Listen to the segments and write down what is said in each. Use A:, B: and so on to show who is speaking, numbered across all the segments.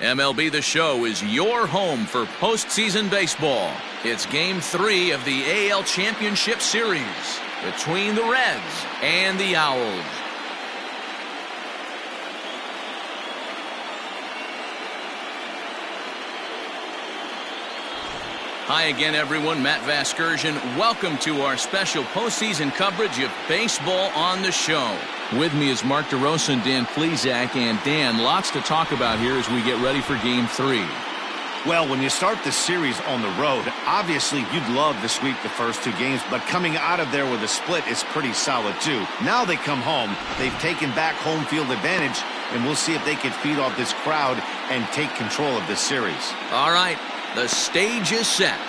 A: MLB The Show is your home for postseason baseball. It's Game 3 of the AL Championship Series between the Reds and the Owls. Hi again, everyone. Matt Vasgersian. Welcome to our special postseason coverage of Baseball on the Show. With me is Mark DeRosa and Dan Plesac. And Dan, lots to talk about here as we get ready for Game 3.
B: Well, when you start the series on the road, obviously you'd love to sweep the first 2 games, but coming out of there with a split is pretty solid too. Now they come home, they've taken back home field advantage, and we'll see if they can feed off this crowd and take control of this series.
A: All right, the stage is set.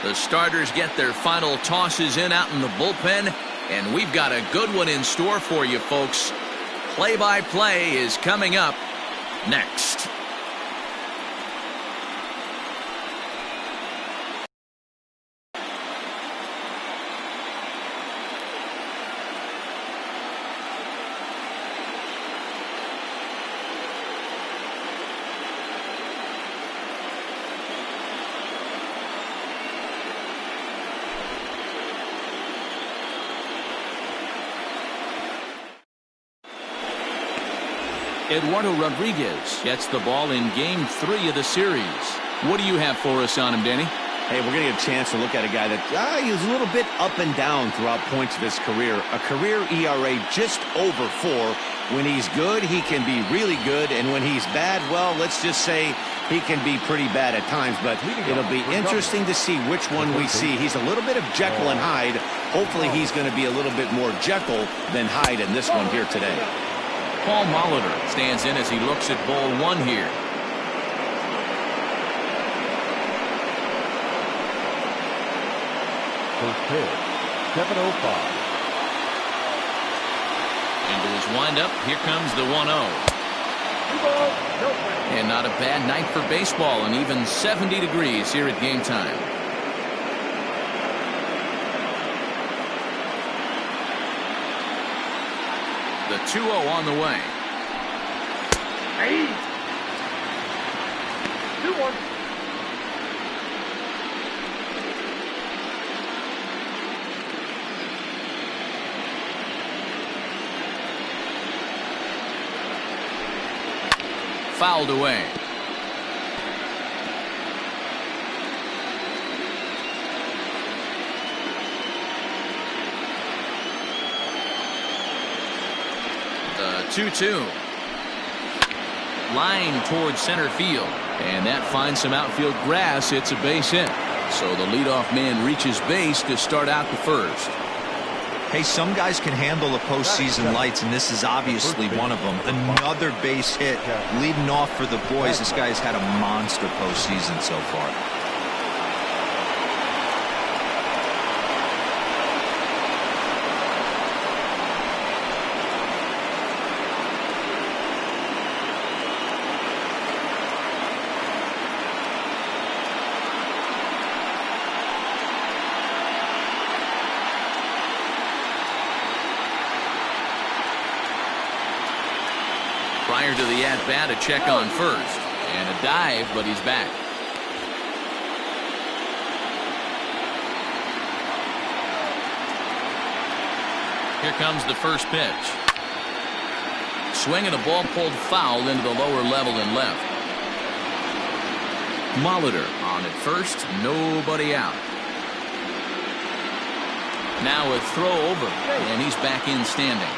A: The starters get their final tosses in out in the bullpen, and we've got a good one in store for you, folks. Play-by-play is coming up next. Eduardo Rodriguez gets the ball in Game 3 of the series. What do you have for us on him, Danny?
B: Hey, we're going to get a chance to look at a guy that he's a little bit up and down throughout points of his career. A career ERA just over 4. When he's good, he can be really good. And when he's bad, well, let's just say he can be pretty bad at times. But it'll be interesting to see which one we see. He's a little bit of Jekyll and Hyde. Hopefully he's going to be a little bit more Jekyll than Hyde in this one here today.
A: Paul Molitor stands in as he looks at ball 1 here.
C: First pitch, 7:05.
A: Into his windup, here comes the 1-0. And not a bad night for baseball, and even 70 degrees here at game time. The 2-0 on the way.
C: Hey. 2-1.
A: Fouled away. The 2-2. Line towards center field. And that finds some outfield grass. It's a base hit. So the leadoff man reaches base to start out the first.
D: Hey, some guys can handle the postseason lights, and this is obviously one of them. Another base hit leading off for the boys. This guy's had a monster postseason so far.
A: Prior to the at-bat, a check on first. And a dive, but he's back. Here comes the first pitch. Swing and a ball pulled foul into the lower level and left. Molitor on at first, nobody out. Now a throw over, and he's back in standing.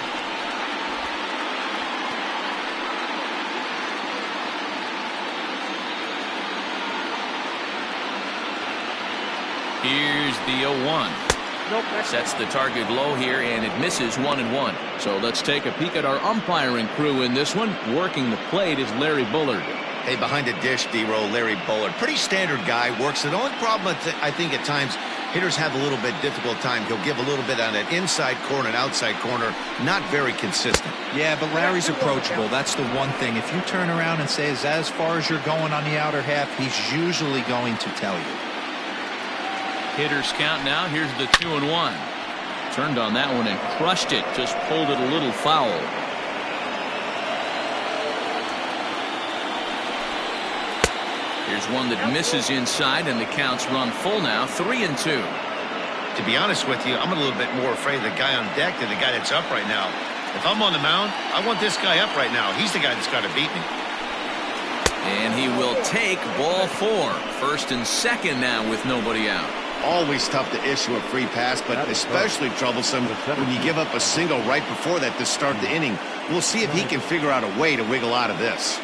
A: Here's the 0-1. Sets the target low here, and it misses 1-1. So let's take a peek at our umpiring crew in this one. Working the plate is Larry Bullard.
B: Hey, behind the dish, D-Row, Larry Bullard. Pretty standard guy, works it. The only problem, I think, at times, hitters have a little bit difficult time. He'll give a little bit on that inside corner and outside corner. Not very consistent.
D: Yeah, but Larry's approachable. That's the one thing. If you turn around and say, is that as far as you're going on the outer half, he's usually going to tell you.
A: Hitters count now. Here's the 2-1. Turned on that one and crushed it. Just pulled it a little foul. Here's one that misses inside, and the count's run full now, 3-2.
B: To be honest with you, I'm a little bit more afraid of the guy on deck than the guy that's up right now. If I'm on the mound, I want this guy up right now. He's the guy that's got to beat me.
A: And he will take ball 4. First and second now with nobody out.
B: Always tough to issue a free pass, but especially troublesome when you give up a single right before that to start the inning. We'll see if he can figure out a way to wiggle out of this.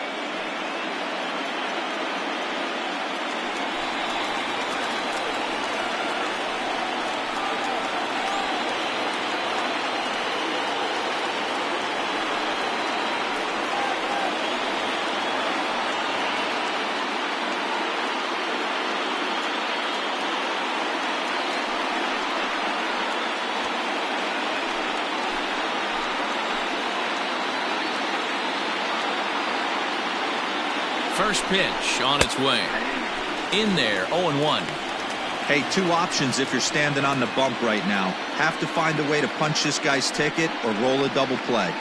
A: First pitch on its way. In there, 0-1.
D: Hey, 2 options if you're standing on the bump right now. Have to find a way to punch this guy's ticket or roll a double play.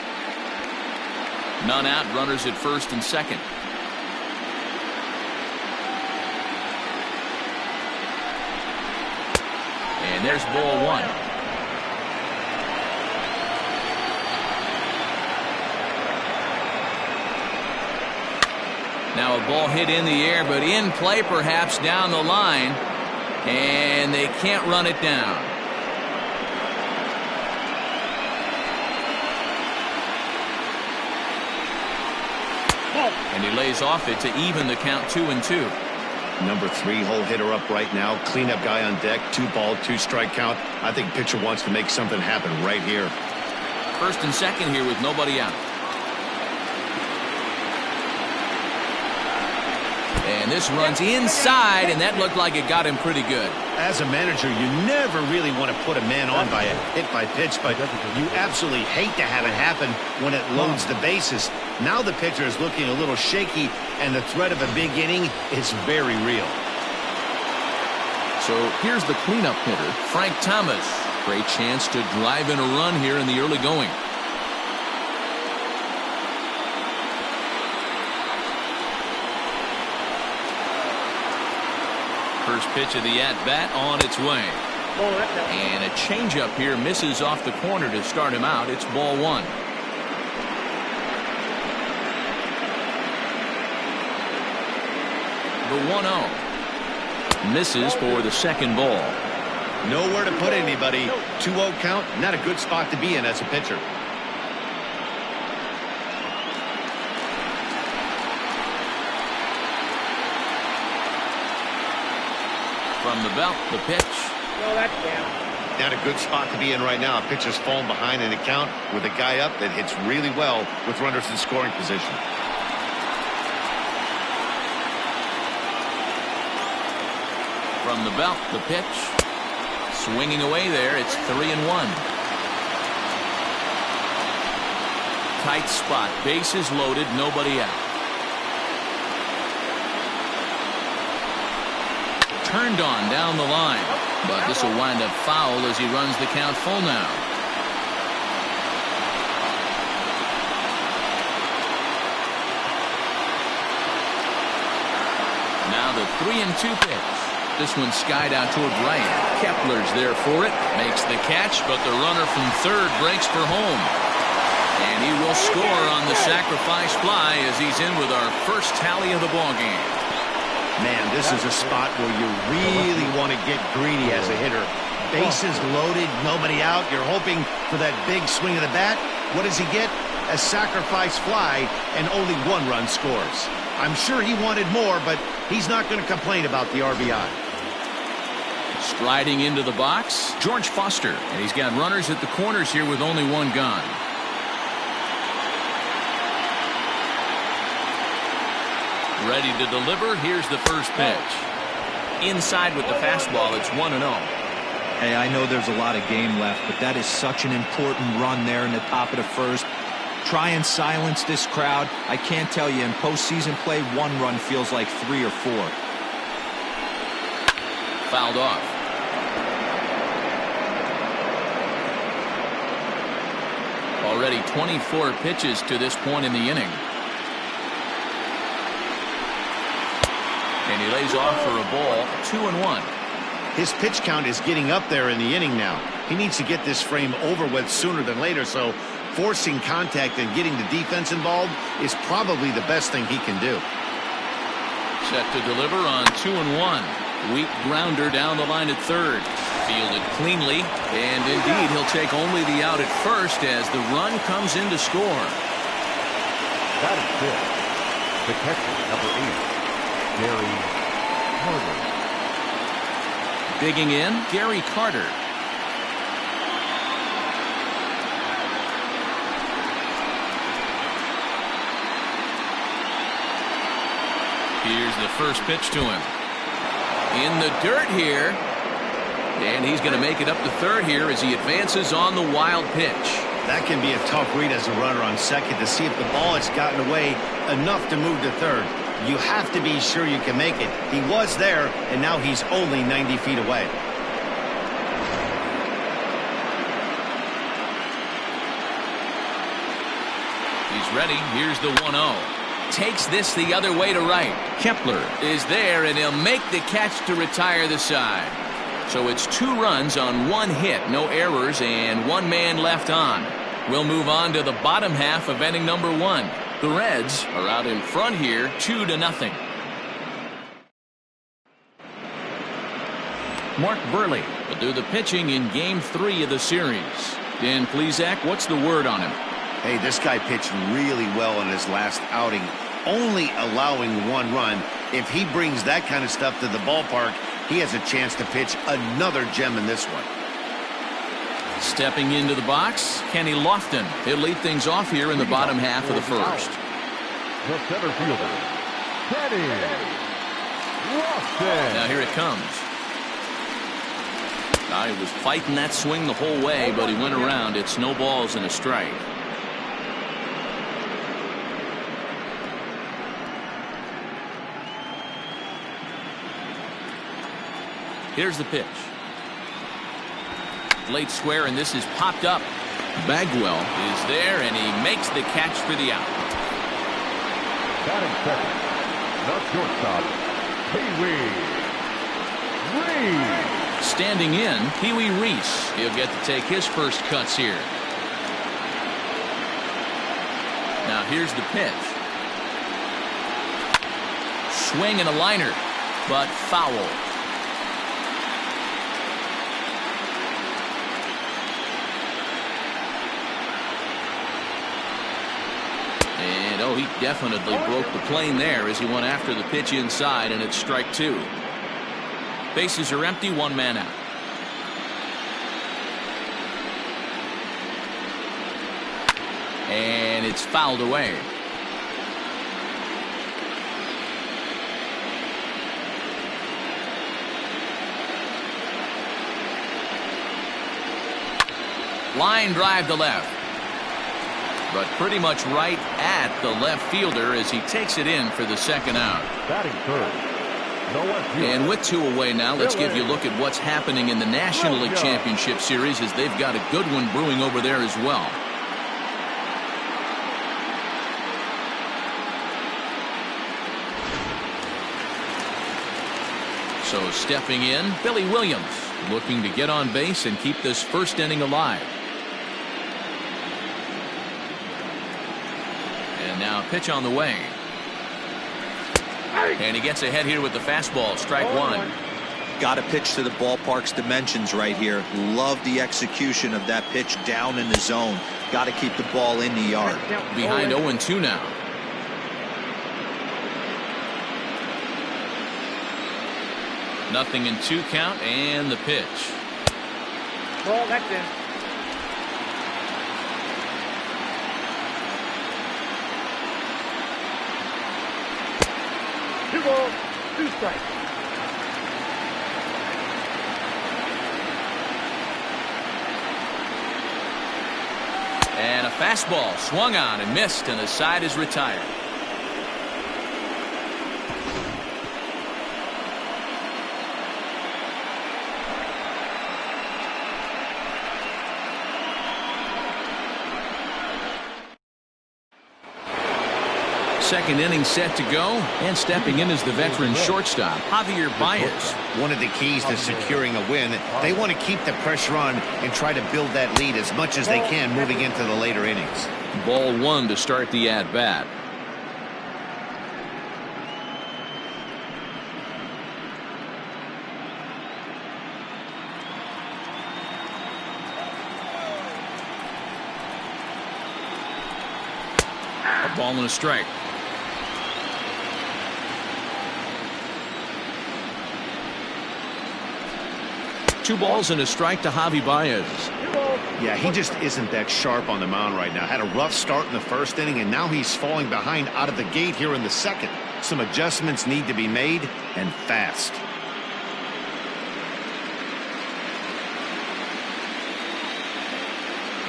A: None out, runners at first and second. And there's ball 1. Now a ball hit in the air, but in play perhaps down the line, and they can't run it down. And he lays off it to even the count, 2-2.
B: Number 3 hole hitter up right now. Cleanup guy on deck. 2-ball, 2-strike count. I think pitcher wants to make something happen right here.
A: First and second here with nobody out. And this runs inside, and that looked like it got him pretty good.
B: As a manager, you never really want to put a man on by a hit-by-pitch, but you absolutely hate to have it happen when it loads the bases. Now the pitcher is looking a little shaky, and the threat of a big inning is very real.
A: So here's the cleanup hitter, Frank Thomas. Great chance to drive in a run here in the early going. First pitch of the at-bat on its way. And a changeup here misses off the corner to start him out. It's ball 1. The 1-0. Misses for the second ball.
B: Nowhere to put anybody. 2-0 count, not a good spot to be in as a pitcher.
A: From the belt, the pitch.
B: Not a good spot to be in right now. A pitcher's falling behind in the count with a guy up that hits really well with runners in scoring position.
A: From the belt, the pitch. Swinging away there. It's 3-1. Tight spot. Bases loaded. Nobody out. Turned on down the line, but this will wind up foul as he runs the count full now. Now the 3-2 pitch. This one skied out toward right. Kepler's there for it, makes the catch, but the runner from third breaks for home. And he will score on the sacrifice fly as he's in with our first tally of the ball game.
B: Man, this is a spot where you really want to get greedy as a hitter. Bases loaded, nobody out. You're hoping for that big swing of the bat. What does he get? A sacrifice fly, and only 1 run scores. I'm sure he wanted more, but he's not going to complain about the RBI.
A: Striding into the box, George Foster. And he's got runners at the corners here with only 1 gone. Ready to deliver. Here's the first pitch. Inside with the fastball. It's 1-0.
D: Hey, I know there's a lot of game left, but that is such an important run there in the top of the first. Try and silence this crowd. I can't tell you, in postseason play, 1 run feels like 3 or 4.
A: Fouled off. Already 24 pitches to this point in the inning. And he lays off for a ball, 2-1.
B: His pitch count is getting up there in the inning now. He needs to get this frame over with sooner than later, so forcing contact and getting the defense involved is probably the best thing he can do.
A: Set to deliver on 2-1. Weak grounder down the line at third. Fielded cleanly, and indeed he'll take only the out at first as the run comes in to score.
C: That is fifth. The catcher, number 8, Gary Carter.
A: Digging in, Gary Carter. Here's the first pitch to him. In the dirt here. And he's going to make it up to third here as he advances on the wild pitch.
B: That can be a tough read as a runner on second to see if the ball has gotten away enough to move to third. You have to be sure you can make it. He was there, and now he's only 90 feet away.
A: He's ready. Here's the 1-0. Takes this the other way to right. Kepler is there, and he'll make the catch to retire the side. So it's 2 runs on 1 hit, no errors, and 1 man left on. We'll move on to the bottom half of inning number 1. The Reds are out in front here, 2-0. Mark Burley will do the pitching in Game 3 of the series. Dan Plesac, what's the word on him?
B: Hey, this guy pitched really well in his last outing, only allowing 1 run. If he brings that kind of stuff to the ballpark, he has a chance to pitch another gem in this one.
A: Stepping into the box, Kenny Lofton. He'll lead things off here in the bottom half of the first.
C: The center fielder, Kenny Lofton.
A: Now here it comes. He was fighting that swing the whole way, but he went around. It's no balls and a strike. Here's the pitch. Late square, and this is popped up. Bagwell is there, and he makes the catch for the out.
C: Batting second, the shortstop, Pee-wee Reese.
A: Standing in, Pee-wee Reese. He'll get to take his first cuts here. Now here's the pitch. Swing and a liner, but foul. And oh, he definitely broke the plane there as he went after the pitch inside, and it's strike 2. Bases are empty, 1 man out. And it's fouled away. Line drive to left. But pretty much right at the left fielder as he takes it in for the second out.
C: Batting third.
A: And with 2 away now, let's give you a look at what's happening in the National League Championship Series as they've got a good one brewing over there as well. So stepping in, Billy Williams looking to get on base and keep this first inning alive. And now a pitch on the way. And he gets ahead here with the fastball, strike 1.
D: Got to pitch to the ballpark's dimensions right here. Love the execution of that pitch down in the zone. Got to keep the ball in the yard.
A: Behind 0-2 now. Nothing in 2 count, and the pitch.
E: Ball, that's in. Two balls, 2 strikes.
A: And a fastball swung on and missed, and the side is retired. Second inning set to go, and stepping in is the veteran shortstop, Javier Baez.
B: One of the keys to securing a win, they want to keep the pressure on and try to build that lead as much as they can moving into the later innings.
A: Ball one to start the at-bat. A ball and a strike. Two balls and a strike to Javi Baez.
B: Yeah, he just isn't that sharp on the mound right now. Had a rough start in the first inning, and now he's falling behind out of the gate here in the second. Some adjustments need to be made, and fast.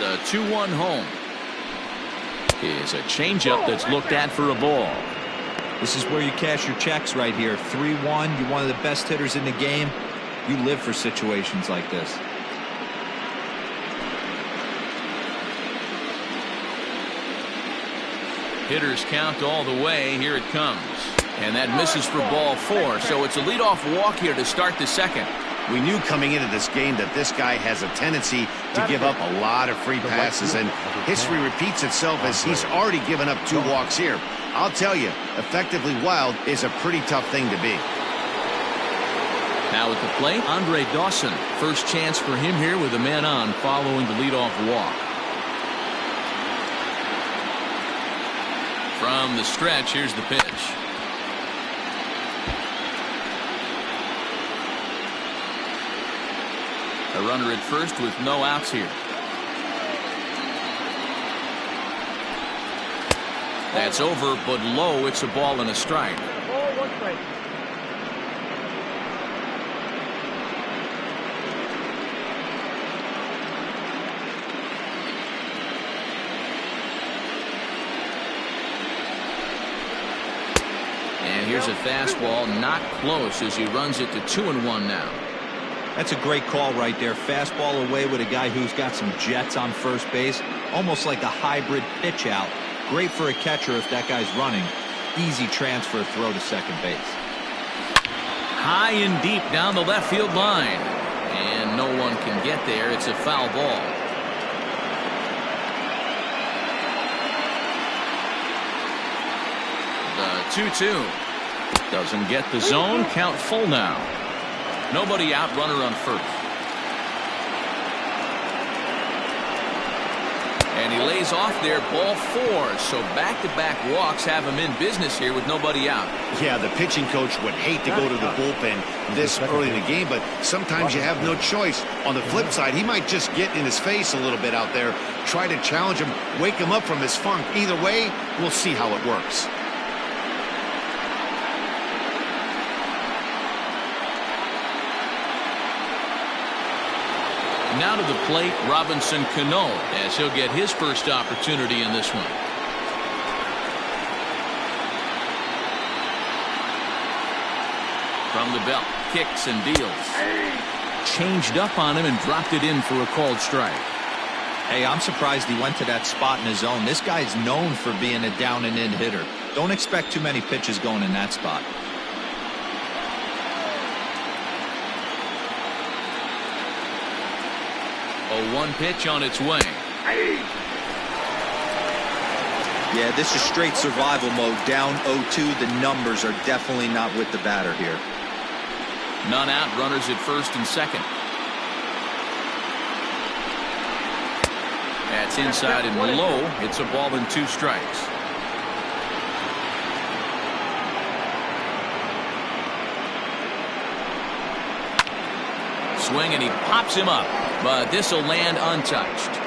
A: The 2-1 home is a changeup that's looked at for a ball.
D: This is where you cash your checks right here. 3-1. You're one of the best hitters in the game. You live for situations like this.
A: Hitters count all the way. Here it comes. And that misses for ball 4. So it's a leadoff walk here to start the second.
B: We knew coming into this game that this guy has a tendency to give up a lot of free passes, and history repeats itself as he's already given up 2 walks here. I'll tell you, effectively wild is a pretty tough thing to be.
A: Now at the plate, Dustin. First chance for him here with a man on following the leadoff walk. From the stretch, here's the pitch. A runner at first with no outs here. That's over, but low. It's a ball and a strike.
E: Ball, 1 strike.
A: And here's a fastball, not close as he runs it to 2-1 now.
D: That's a great call right there. Fastball away with a guy who's got some jets on first base. Almost like a hybrid pitch out. Great for a catcher if that guy's running. Easy transfer throw to second base.
A: High and deep down the left field line. And no one can get there. It's a foul ball. The 2-2. Doesn't get the zone. Count full now. Nobody out, runner on first. And he lays off there, ball 4. So back-to-back walks have him in business here with nobody out.
B: Yeah, the pitching coach would hate to go to the bullpen this early in the game, but sometimes you have no choice. On the flip side, he might just get in his face a little bit out there, try to challenge him, wake him up from his funk. Either way, we'll see how it works.
A: Now to the plate, Robinson Cano, as he'll get his first opportunity in this one. From the belt, kicks and deals. Changed up on him and dropped it in for a called strike.
D: Hey, I'm surprised he went to that spot in his zone. This guy's known for being a down and in hitter. Don't expect too many pitches going in that spot.
A: A 1 pitch on its way.
D: Yeah, this is straight survival mode. Down 0-2. The numbers are definitely not with the batter here.
A: None out, runners at first and second. That's inside and low. It's a ball and 2 strikes. Swing and he pops him up, but this will land untouched.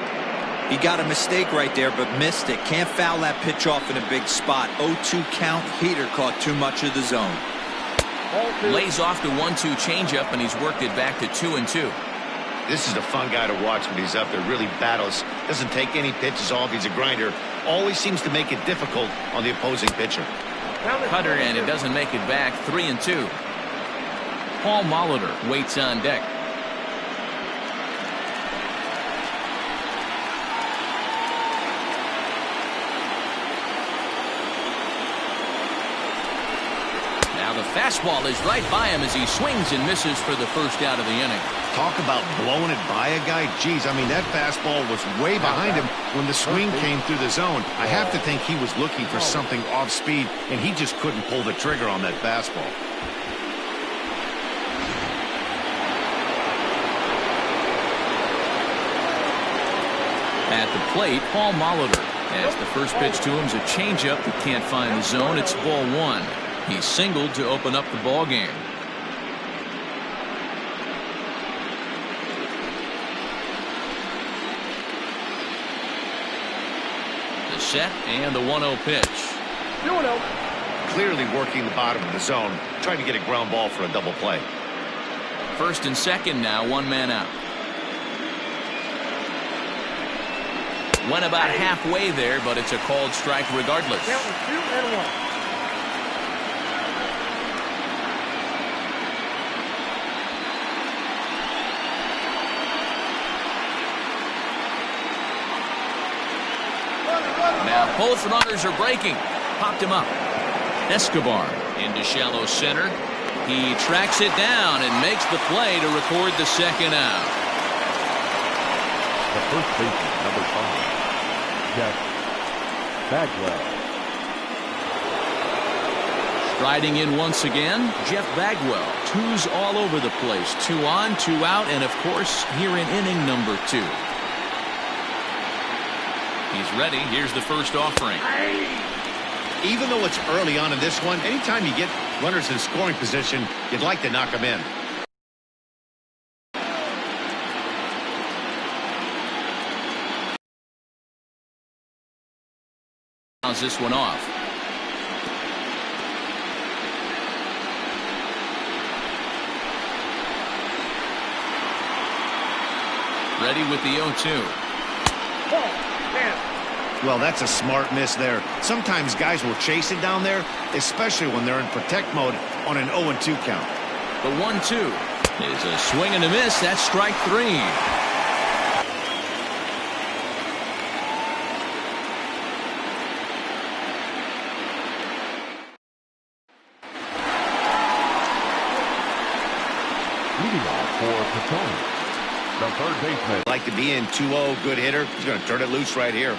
D: He got a mistake right there, but missed it. Can't foul that pitch off in a big spot. 0-2 count. Heater caught too much of the zone.
A: Lays off the 1-2 changeup, and he's worked it back to 2-2.
B: This is a fun guy to watch when he's up there. Really battles. Doesn't take any pitches off. He's a grinder. Always seems to make it difficult on the opposing pitcher.
A: Cutter, and it doesn't make it back. 3-2. Paul Molitor waits on deck. the fastball is right by him as he swings and misses for the first out of the inning.
B: Talk about blowing it by a guy. Geez, I mean, that fastball was way behind him when the swing came through the zone. I have to think he was looking for something off speed, and he just couldn't pull the trigger on that fastball.
A: At the plate, Paul Molitor. As the first pitch to him is a changeup that can't find the zone. It's ball one. He singled to open up the ball game. The set and the 1-0 pitch.
E: 2-0.
B: Clearly working the bottom of the zone, trying to get a ground ball for a double play.
A: First and second now, one man out. Went about halfway there, but it's a called strike regardless.
E: Count was 2-1.
A: Now both runners are breaking. Popped him up. Escobar into shallow center. He tracks it down and makes the play to record the second out.
C: The first baseman, number 5, Jeff Bagwell.
A: Striding in once again, Jeff Bagwell. Twos all over the place. 2 on, 2 out, and of course, here in inning number 2. He's ready. Here's the first offering.
B: Even though it's early on in this one, anytime you get runners in scoring position, you'd like to knock them in.
A: How's this one off? Ready with the 0-2.
B: Well, that's a smart miss there. Sometimes guys will chase it down there, especially when they're in protect mode on an 0-2 count.
A: The 1-2 is a swing and a miss. That's strike 3.
C: Leading off for Potomac, the third baseman.
B: Like to be in 2-0, good hitter. He's going to turn it loose right here.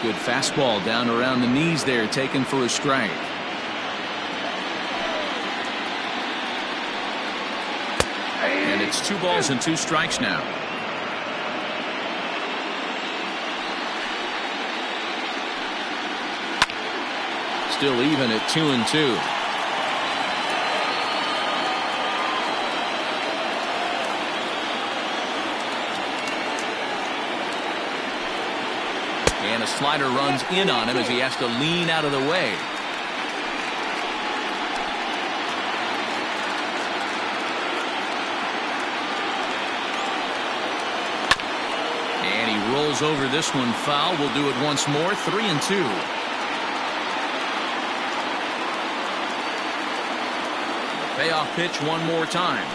A: Good fastball down around the knees there, taken for a strike. And it's 2 balls and 2 strikes now. Still even at 2-2. And a slider runs in on him as he has to lean out of the way. And he rolls over this one foul. We'll do it once more. 3-2. Payoff pitch one more time.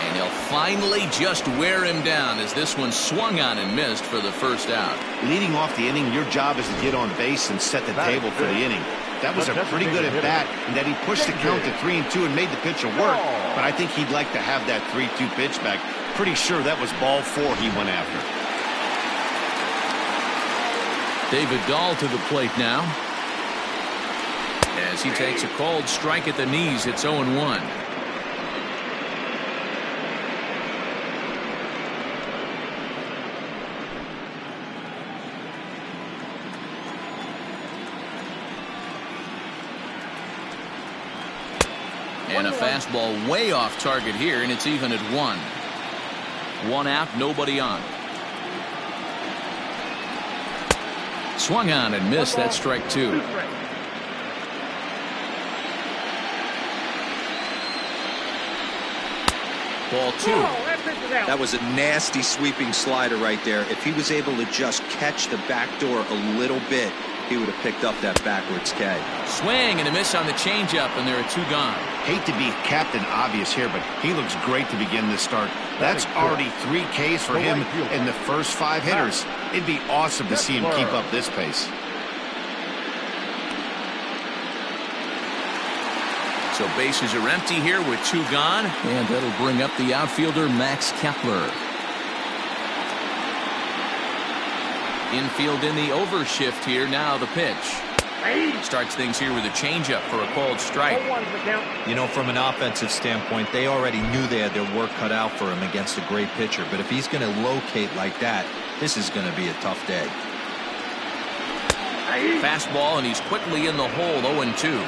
A: And he'll finally just wear him down as this one swung on and missed for the first out.
B: Leading off the inning, your job is to get on base and set the table for the inning. That was a pretty good at bat, and that he pushed the count to 3-2 and made the pitcher work. But I think he'd like to have that 3-2 pitch back. Pretty sure that was ball 4 he went after.
A: David Dahl to the plate now. As he takes a called strike at the knees, it's 0-1. And a fastball way off target here, and it's even at 1. 1 out, nobody on. Swung on and missed. That's strike 2. Ball 2.
D: That was a nasty sweeping slider right there. If he was able to just catch the back door a little bit, he would have picked up that backwards K.
A: Swing and a miss on the changeup, and there are 2 gone.
B: Hate to be Captain Obvious here, but he looks great to begin this start. That's already 3 Ks for him in the first 5 hitters. It'd be awesome to see him keep up this pace.
A: So bases are empty here with 2 gone, and that'll bring up the outfielder Max Kepler. Infield in the overshift here. Now the pitch. Starts things here with a changeup for a called strike.
D: You know, from an offensive standpoint, they already knew they had their work cut out for him against a great pitcher. But if he's going to locate like that, this is going to be a tough day.
A: Fastball, and he's quickly in the hole. 0-2.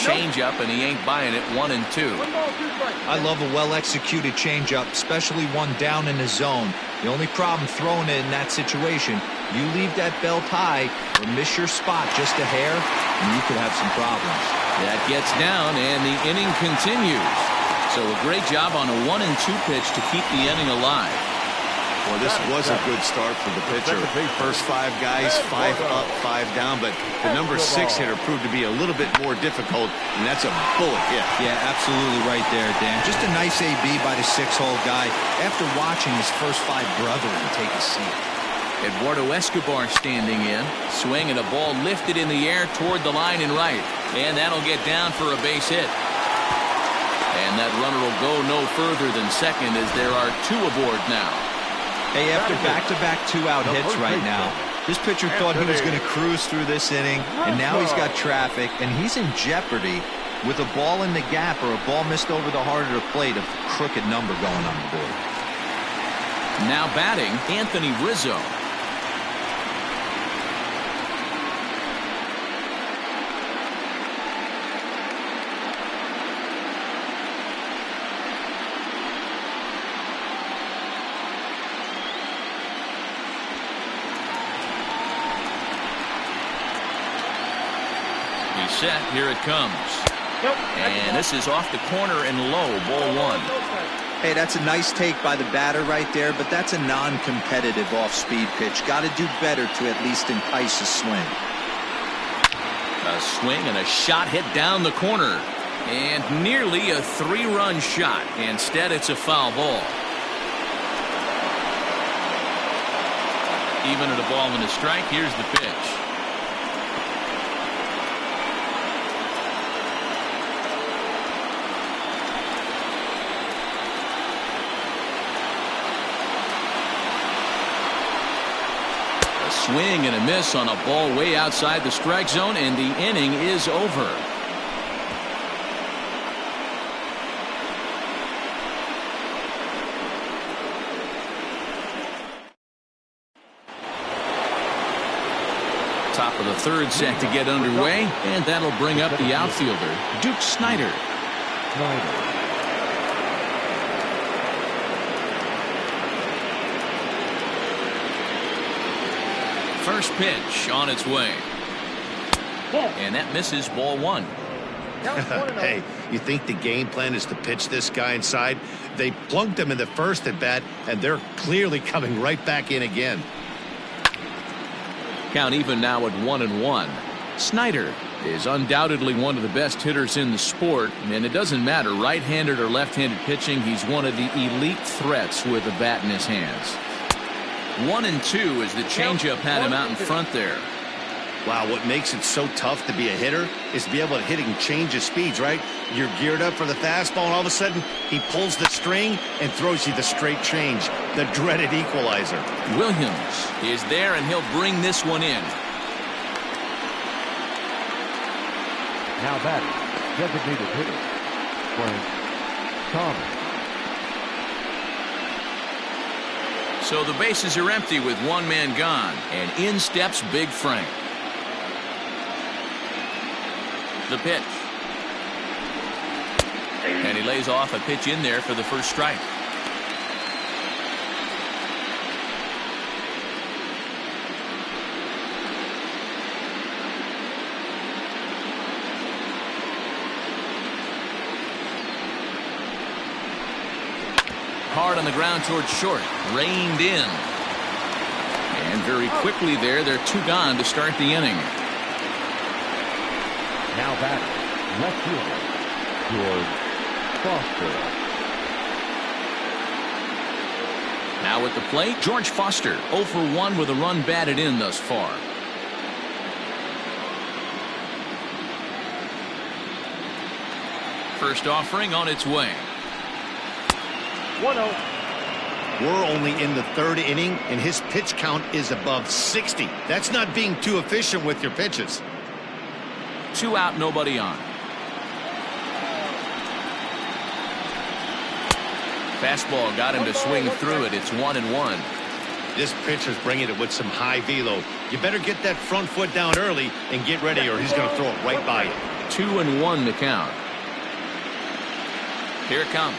A: Changeup, and he ain't buying it. 1-2.
D: I love a well-executed changeup, especially one down in the zone. The only problem throwing it in that situation, you leave that belt high or miss your spot just a hair, and you could have some problems.
A: That gets down, and the inning continues. So a great job on a 1-2 pitch to keep the inning alive.
B: Well, this was a good start for the pitcher. First 5 guys, 5 up, 5 down, but the number 6 hitter proved to be a little bit more difficult, and that's a bullet hit.
D: Yeah, absolutely right there, Dan. Just a nice AB by the 6-hole guy after watching his first 5 brethren take a seat.
A: Eduardo Escobar standing in. Swing and a ball lifted in the air toward the line and right. And that'll get down for a base hit. And that runner will go no further than second as there are 2 aboard now.
D: Hey, after back-to-back 2-out hits right now, this pitcher thought he was going to cruise through this inning, and now he's got traffic, and he's in jeopardy with a ball in the gap or a ball missed over the heart of the plate, a crooked number going on the board.
A: Now batting, Anthony Rizzo. Set, here it comes. And this is off the corner and low, ball 1.
D: Hey, that's a nice take by the batter right there, but that's a non-competitive off-speed pitch. Got to do better to at least entice a swing.
A: A swing and a shot hit down the corner. And nearly a 3-run shot. Instead, it's a foul ball. Even at a ball and a strike, here's the pitch. Swing and a miss on a ball way outside the strike zone, and the inning is over. Top of the 3rd set to get underway, and that'll bring up the outfielder, Duke Snider. First pitch on its way. And that misses, ball 1.
B: Hey, you think the game plan is to pitch this guy inside? They plunked him in the first at bat, and they're clearly coming right back in again.
A: Count even now at 1-1. Snider is undoubtedly one of the best hitters in the sport, and it doesn't matter right-handed or left-handed pitching, he's one of the elite threats with a bat in his hands. 1-2 as the changeup had him out in front there.
B: Wow, what makes it so tough to be a hitter is to be able to hit and change of speeds, right? You're geared up for the fastball, and all of a sudden, he pulls the string and throws you the straight change, the dreaded equalizer.
A: Williams is there, and he'll bring this one in.
C: Now batting, designated hitter, Frank Thomas.
A: So the bases are empty with 1 man gone, and in steps Big Frank. The pitch. And he lays off a pitch in there for the first strike. hard on the ground towards short. Reined in. And very quickly there, they're 2 gone to start the inning.
C: Now back, left fielder, George Foster.
A: Now at the plate, George Foster, 0 for 1 with a run batted in thus far. First offering on its way.
E: 1-0.
B: We're only in the 3rd inning, and his pitch count is above 60. That's not being too efficient with your pitches.
A: 2 out, nobody on. Fastball got him to swing through it. It's 1-1.
B: This pitcher's bringing it with some high velo. You better get that front foot down early and get ready, or he's going to throw it right by you.
A: 2-1 the count. Here it comes.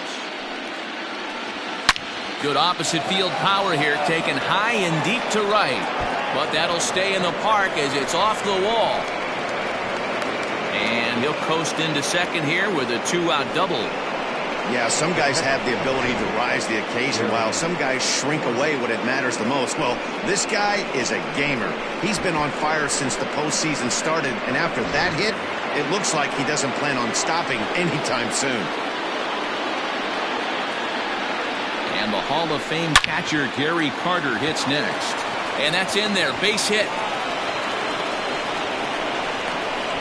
A: Good opposite field power here, taken high and deep to right. But that'll stay in the park as it's off the wall. And he'll coast into second here with a 2-out double.
B: Yeah, some guys have the ability to rise the occasion, while some guys shrink away when it matters the most. Well, this guy is a gamer. He's been on fire since the postseason started, and after that hit, it looks like he doesn't plan on stopping anytime soon.
A: And the Hall of Fame catcher Gary Carter hits next. And that's in there. Base hit.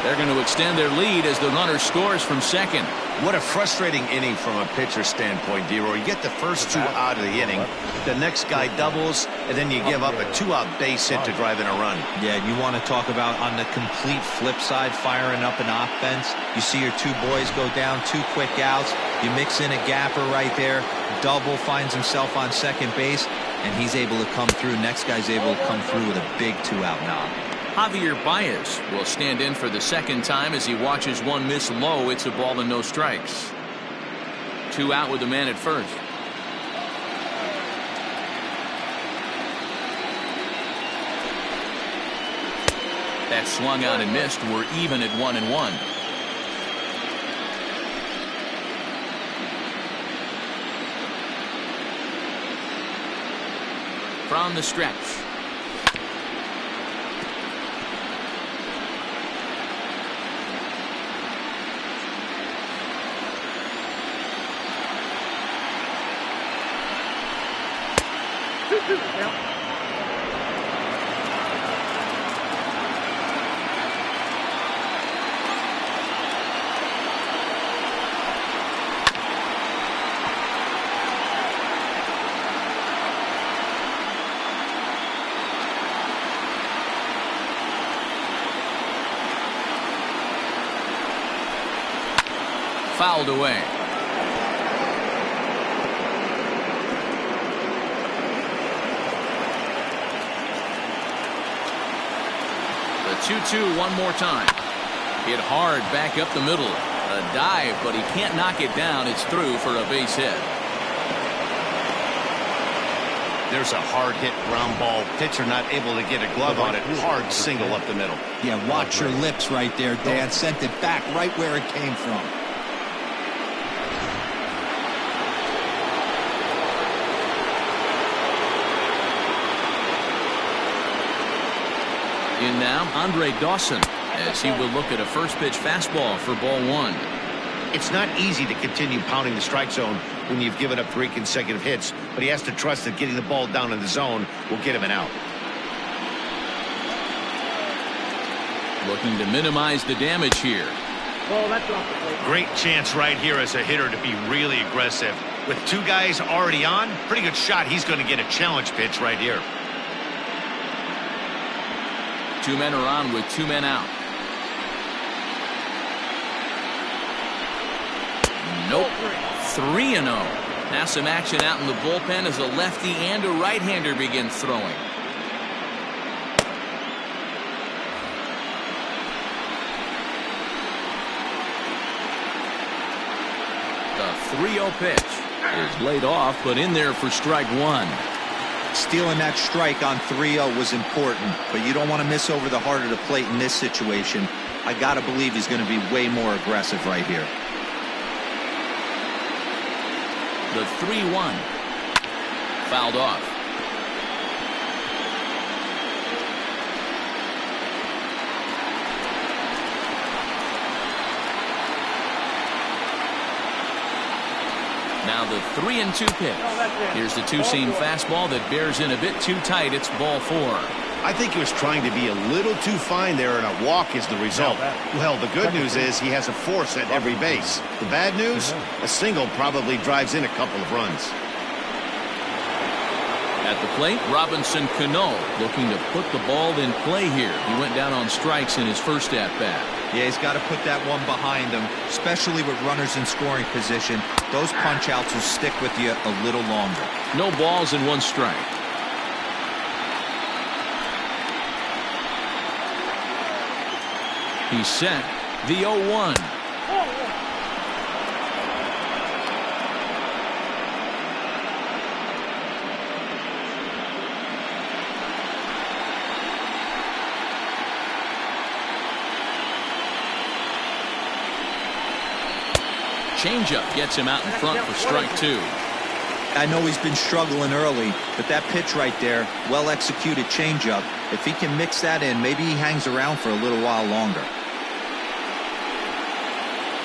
A: They're going to extend their lead as the runner scores from second.
B: What a frustrating inning from a pitcher's standpoint, D-Roy. You get the first 2 out of the inning, the next guy doubles, and then you give up a 2-out base hit to drive in a run.
D: Yeah, you want to talk about on the complete flip side, firing up an offense. You see your 2 boys go down, 2 quick outs. You mix in a gapper right there. Double, finds himself on second base, and he's able to come through. Next guy's able to come through with a big 2-out knock.
A: Javier Baez will stand in for the second time as he watches one miss low. It's a ball and no strikes. 2 out with the man at first. That swung out and missed. We're even at 1-1. From the stretch. Fouled away. The 2-2 one more time. Hit hard back up the middle. A dive, but he can't knock it down. It's through for a base hit.
B: There's a hard hit ground ball. Pitcher not able to get a glove on it. Hard single up the middle.
D: Yeah, watch your lips right there, Dan. Sent it back right where it came from.
A: In now, Andre Dawson, as he will look at a first pitch fastball for ball 1.
B: It's not easy to continue pounding the strike zone when you've given up 3 consecutive hits, but he has to trust that getting the ball down in the zone will get him an out.
A: Looking to minimize the damage here.
E: Oh, that's off the plate.
B: Great chance right here as a hitter to be really aggressive. With 2 guys already on, pretty good shot. He's going to get a challenge pitch right here.
A: 2 men are on with 2 men out. Nope. 3-0. Now some action out in the bullpen as a lefty and a right-hander begin throwing. The 3-0 pitch is laid off, but in there for strike 1.
D: Stealing that strike on 3-0 was important, but you don't want to miss over the heart of the plate in this situation. I got to believe he's going to be way more aggressive right here.
A: The 3-1. fouled off. Now the 3-2 pitch. Here's the two-seam fastball that bears in a bit too tight. It's ball 4.
B: I think he was trying to be a little too fine there, and a walk is the result. Well, the good news is he has a force at every base. The bad news? A single probably drives in a couple of runs.
A: At the plate, Robinson Cano looking to put the ball in play here. He went down on strikes in his first at-bat.
D: Yeah, he's got to put that one behind him, especially with runners in scoring position. Those punch-outs will stick with you a little longer.
A: No balls and 1 strike. He's set. The 0-1. Changeup gets him out in front for strike 2.
D: I know he's been struggling early, but that pitch right there, well-executed changeup, if he can mix that in, maybe he hangs around for a little while longer.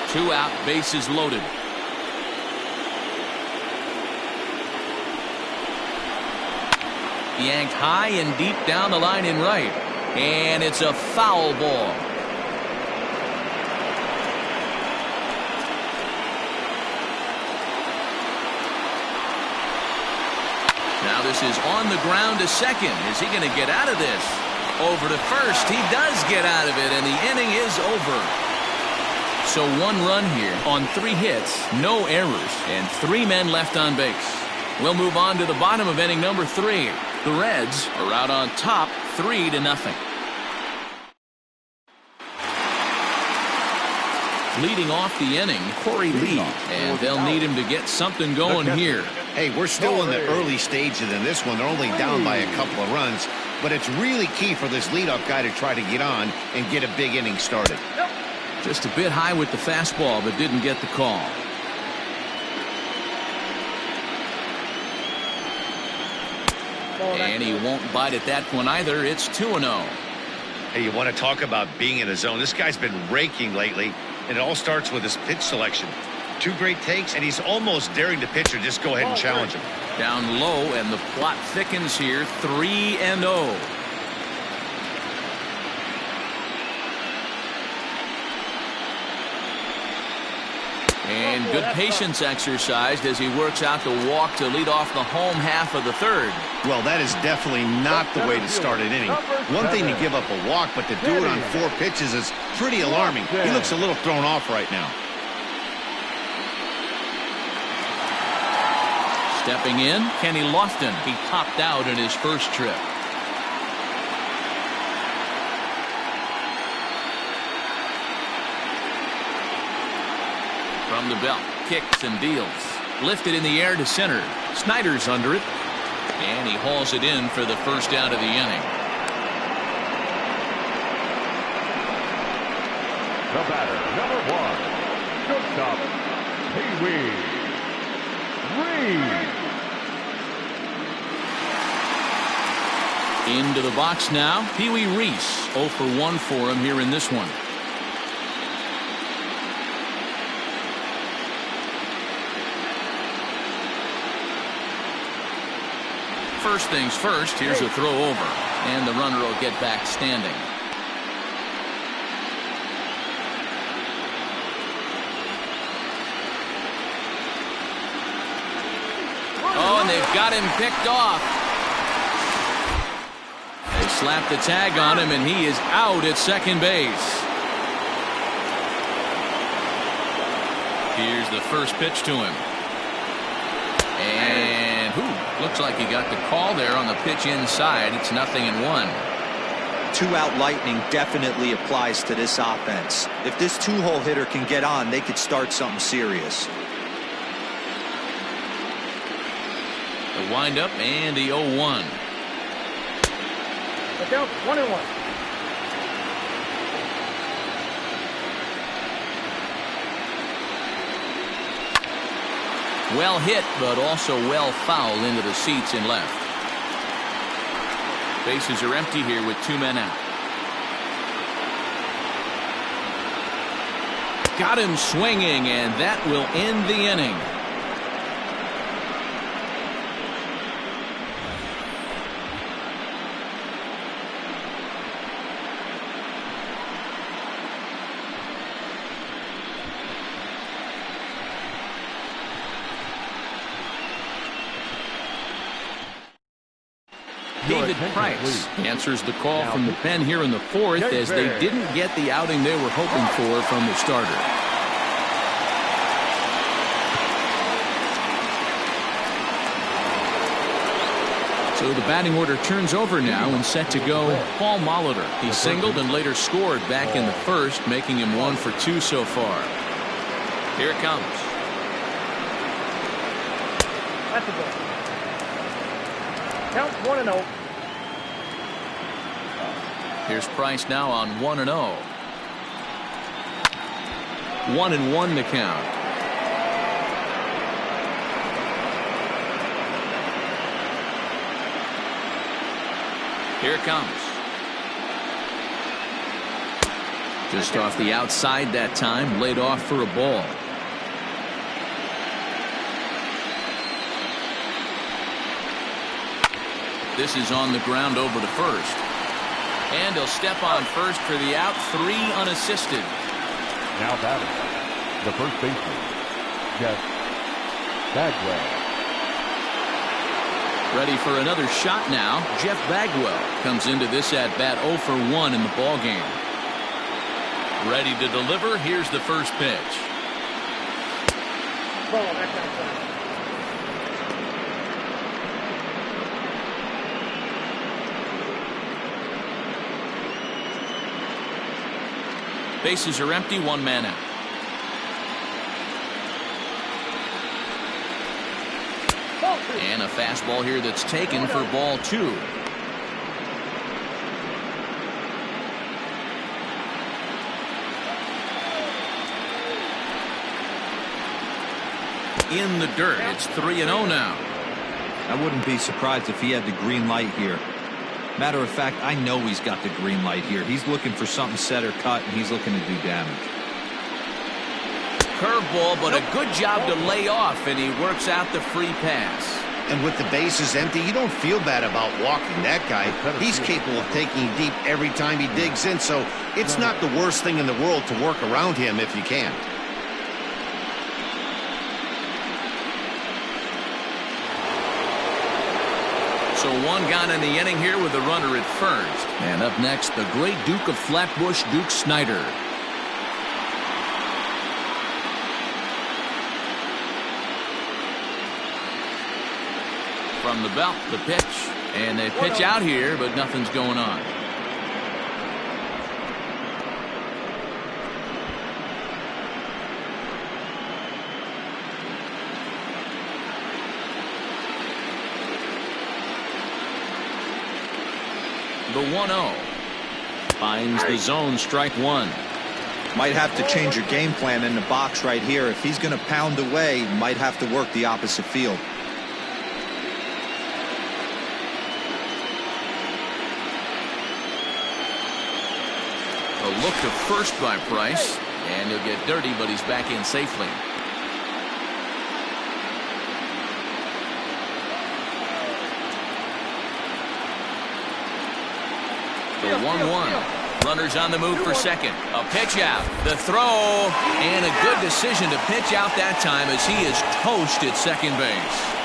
A: 2 out, bases loaded. Yanked high and deep down the line in right. And it's a foul ball. Now this is on the ground to second. Is he going to get out of this? Over to first. He does get out of it, and the inning is over. So 1 run here on 3 hits, no errors, and 3 men left on base. We'll move on to the bottom of inning number 3. The Reds are out on top 3-0. Leading off the inning, Corey Lee, and they'll need him to get something going here.
B: Hey, we're still in the early stages in this one. They're only down by a couple of runs, but it's really key for this leadoff guy to try to get on and get a big inning started.
A: Just a bit high with the fastball, but didn't get the call. And he won't bite at that one either. It's 2-0.
B: Hey, you want to talk about being in a zone? This guy's been raking lately, and it all starts with his pitch selection. 2 great takes, and he's almost daring the pitcher just go ahead and challenge him.
A: Down low, and the plot thickens here. 3-0. And good patience exercised as he works out the walk to lead off the home half of the 3rd.
B: Well, that is definitely not the way to start an inning. One thing to give up a walk, but to do it on 4 pitches is pretty alarming. He looks a little thrown off right now.
A: Stepping in, Kenny Lofton. He topped out in his first trip. From the belt, kicks and deals. Lifted in the air to center. Snyder's under it. And he hauls it in for the first out of the inning.
C: The batter, number 1, shortstop, Pee-wee Reese.
A: Into the box now, Pee-wee Reese. 0 for 1 for him here in this one. First things first, here's a throw over, and the runner will get back standing. Oh, and they've got him picked off. They slap the tag on him, and he is out at second base. Here's the first pitch to him. And looks like he got the call there on the pitch inside. It's 0-1.
D: 2-out lightning definitely applies to this offense. If this 2-hole hitter can get on, they could start something serious.
A: The windup and the 0-1.
E: Look out, 1-1.
A: Well hit, but also well fouled into the seats in left. Bases are empty here with 2 men out. Got him swinging, and that will end the inning. David Price answers the call from the pen here in the 4th as they didn't get the outing they were hoping for from the starter. So the batting order turns over now and set to go Paul Molitor. He singled and later scored back in the 1st, making him 1 for 2 so far. Here it comes.
E: That's a ball. Count 1-0.
A: Here's Price now on 1-0. 1-1 to count. Here it comes. Just off the outside that time, laid off for a ball. This is on the ground over to first. And he'll step on first for the out. 3 unassisted.
C: Now batting, the first baseman, Jeff Bagwell.
A: Ready for another shot now. Jeff Bagwell comes into this at bat 0 for 1 in the ball game. Ready to deliver. Here's the first pitch.
E: Ball, that's outside.
A: Bases are empty, 1 man out. And a fastball here that's taken for ball 2. In the dirt. It's 3-0 now.
D: I wouldn't be surprised if he had the green light here. Matter of fact, I know he's got the green light here. He's looking for something set or cut, and he's looking to do damage.
A: Curveball, but a good job to lay off, and he works out the free pass.
B: And with the bases empty, you don't feel bad about walking that guy. He's capable of taking deep every time he digs in, so it's not the worst thing in the world to work around him if you can.
A: So 1 gone in the inning here with a runner at first. And up next, the great Duke of Flatbush, Duke Snyder. From the belt, the pitch. And they pitch out here, but nothing's going on. The 1-0 finds the zone, strike 1.
D: Might have to change your game plan in the box right here. If he's going to pound away, might have to work the opposite field.
A: A look to first by Price, and he'll get dirty, but he's back in safely. The 1-1. Runners on the move for second. A pitch out. The throw. And a good decision to pitch out that time as he is toast at second base.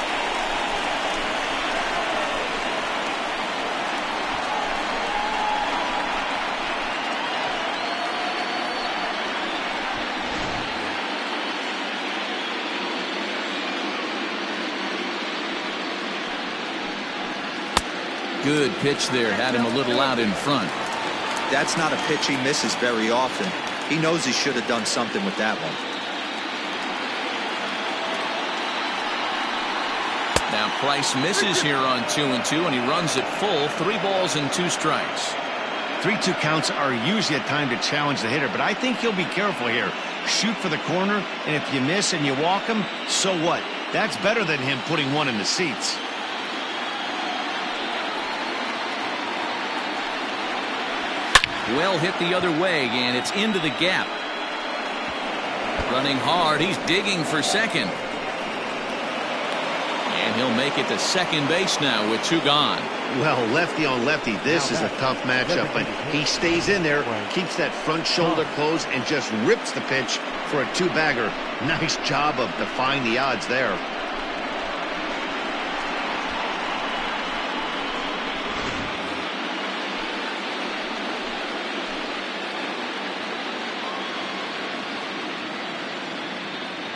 A: Good pitch there. Had him a little out in front.
D: That's not a pitch he misses very often. He knows he should have done something with that one.
A: Now Price misses here on 2-2, and he runs it full. 3 balls and 2 strikes.
B: 3-2 counts are usually a time to challenge the hitter, but I think he'll be careful here. Shoot for the corner, and if you miss and you walk him, so what? That's better than him putting one in the seats.
A: Well hit the other way, and it's into the gap. Running hard, he's digging for second. And he'll make it to second base now with 2 gone.
B: Well, lefty on lefty, this is a tough matchup, but he stays in there, keeps that front shoulder closed, and just rips the pitch for a 2-bagger. Nice job of defying the odds there.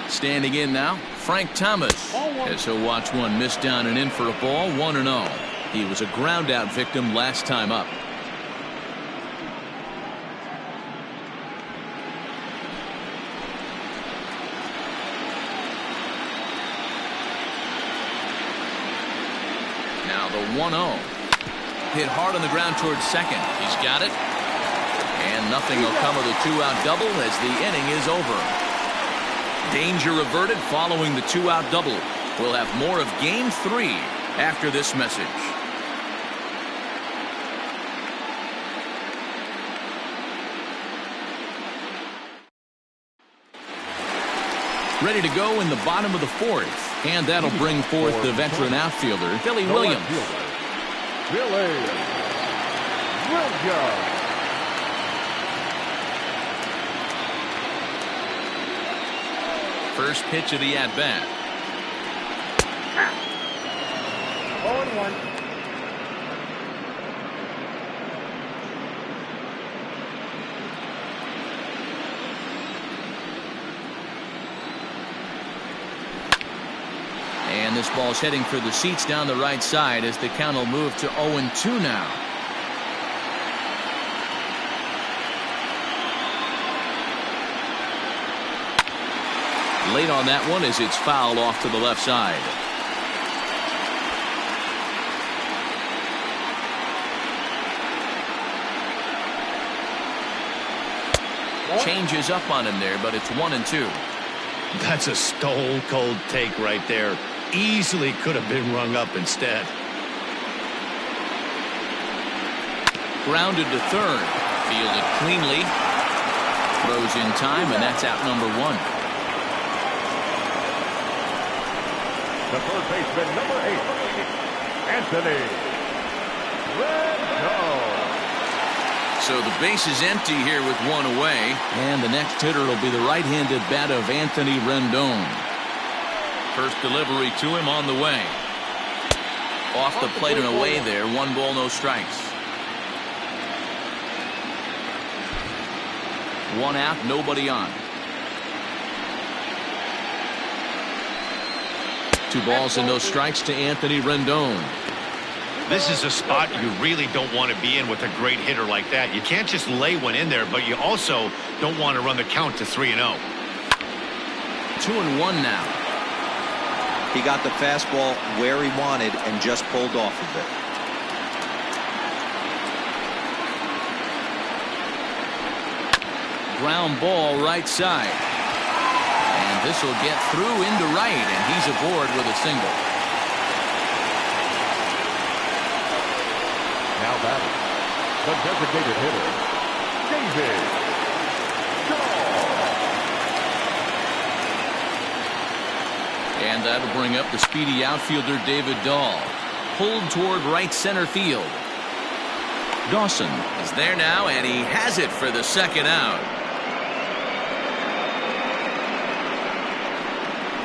A: Standing in now, Frank Thomas, as he'll watch one miss down and in for a ball, 1-0. He was a ground-out victim last time up. Now the 1-0. Hit hard on the ground towards second. He's got it. And nothing will come of the 2-out double as the inning is over. Danger averted following the 2-out double. We'll have more of Game 3 after this message. Ready to go in the bottom of the 4th. And that'll bring forth the veteran outfielder, Billy Williams.
C: Billy Williams.
A: First pitch of the at-bat.
E: 0-1.
A: And this ball's heading for the seats down the right side as the count will move to 0-2 now. Late on that one as it's fouled off to the left side. Changes up on him there, but it's 1-2.
B: That's a stone-cold take right there. Easily could have been rung up instead.
A: Grounded to third. Fielded cleanly. Throws in time, and that's out number 1.
C: The third baseman, number 8, Anthony Rendon.
A: So the base is empty here with 1 away. And the next hitter will be the right-handed bat of Anthony Rendon. First delivery to him on the way. Off the plate and away there. 1 ball, no strikes. 1 out, nobody on. 2 balls and no strikes to Anthony Rendon.
B: This is a spot you really don't want to be in with a great hitter like that. You can't just lay one in there, but you also don't want to run the count to 3-0.
A: 2-1 now.
D: He got the fastball where he wanted and just pulled off of it.
A: Ground ball right side. And this will get through into right, and he's aboard with a single.
C: Now batting, the designated hitter, David Dahl.
A: And that'll bring up the speedy outfielder David Dahl. Pulled toward right center field. Dawson is there now, and he has it for the 2nd out.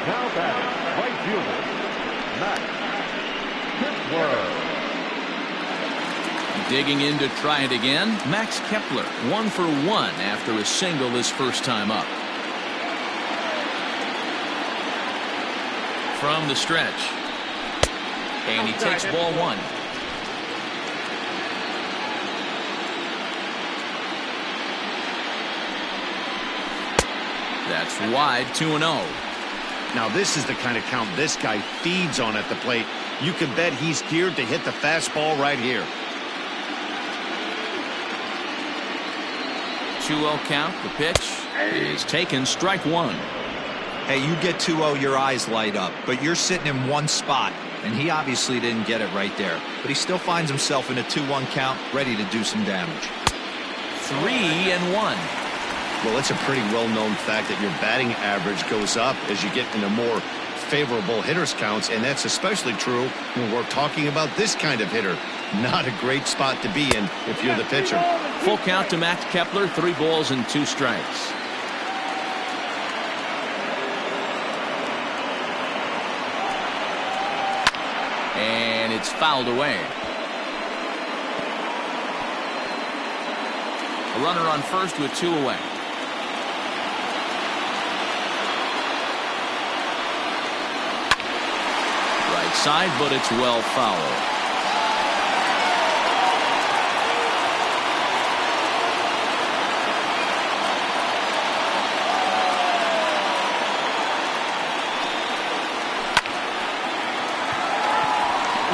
C: Now batting, right fielder, Max Kepler.
A: Digging in to try it again, Max Kepler, 1 for 1 after a single his first time up. From the stretch. And he takes ball 1. That's wide, 2-0.
B: Now this is the kind of count this guy feeds on at the plate. You can bet he's geared to hit the fastball right here.
A: 2-0 count. The pitch is taken, strike 1.
D: Hey, you get 2-0, your eyes light up, but you're sitting in one spot, and he obviously didn't get it right there. But he still finds himself in a 2-1 count, ready to do some damage.
A: 3-1.
B: Well, it's a pretty well-known fact that your batting average goes up as you get into more favorable hitters counts, and that's especially true when we're talking about this kind of hitter. Not a great spot to be in if you're the pitcher.
A: Full count to Max Kepler, 3 balls and 2 strikes. And it's fouled away. A runner on first with 2 away. Right side, but it's well fouled.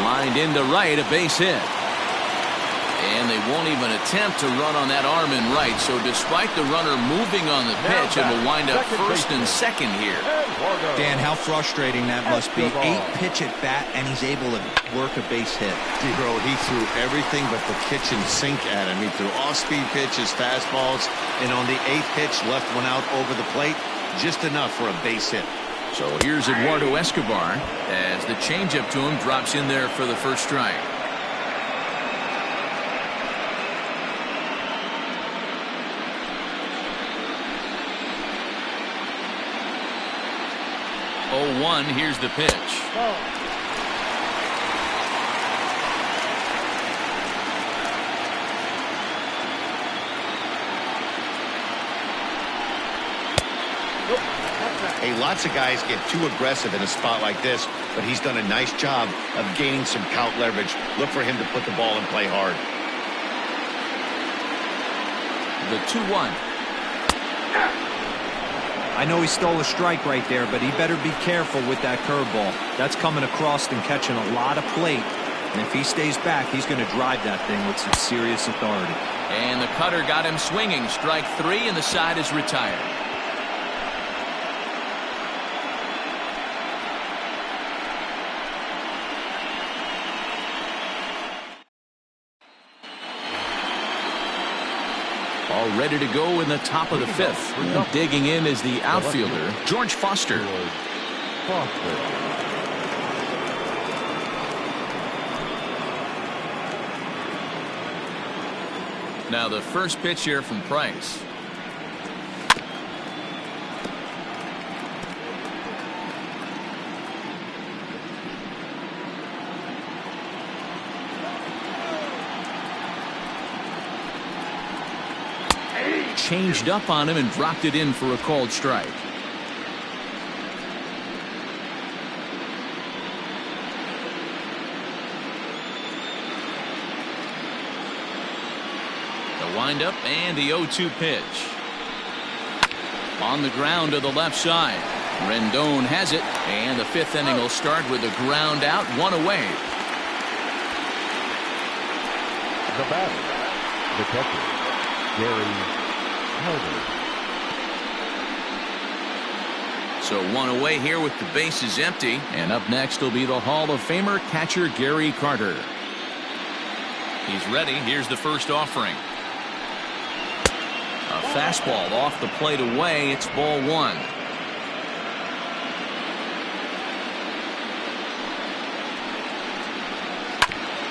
A: Lined into right, a base hit. And they won't even attempt to run on that arm in right. So despite the runner moving on the pitch, it will wind up first and second here.
D: Dan, how frustrating that must be. 8-pitch at bat, and he's able to work a base hit.
B: Bro, he threw everything but the kitchen sink at him. He threw off-speed pitches, fastballs, and on the 8th pitch, left one out over the plate. Just enough for a base hit.
A: So here's Eduardo Escobar as the changeup to him drops in there for the first strike. Oh, 1, here's the pitch.
B: Hey, lots of guys get too aggressive in a spot like this, but he's done a nice job of gaining some count leverage. Look for him to put the ball and play hard.
A: The 2-1.
D: I know he stole a strike right there, but he better be careful with that curveball. That's coming across and catching a lot of plate. And if he stays back, he's going to drive that thing with some serious authority.
A: And the cutter got him swinging. Strike 3, and the side is retired. All ready to go in the top of the 5th. And digging in is the outfielder, George Foster. Now the first pitch here from Price. Changed up on him and dropped it in for a called strike. The windup and the 0-2 pitch. On the ground to the left side. Rendon has it, and the 5th inning will start with a ground out, 1 away.
C: The batter, the catcher, Gary.
A: So 1 away here with the bases empty. And up next will be the Hall of Famer catcher Gary Carter. He's ready. Here's the first offering. A fastball off the plate away. It's ball 1.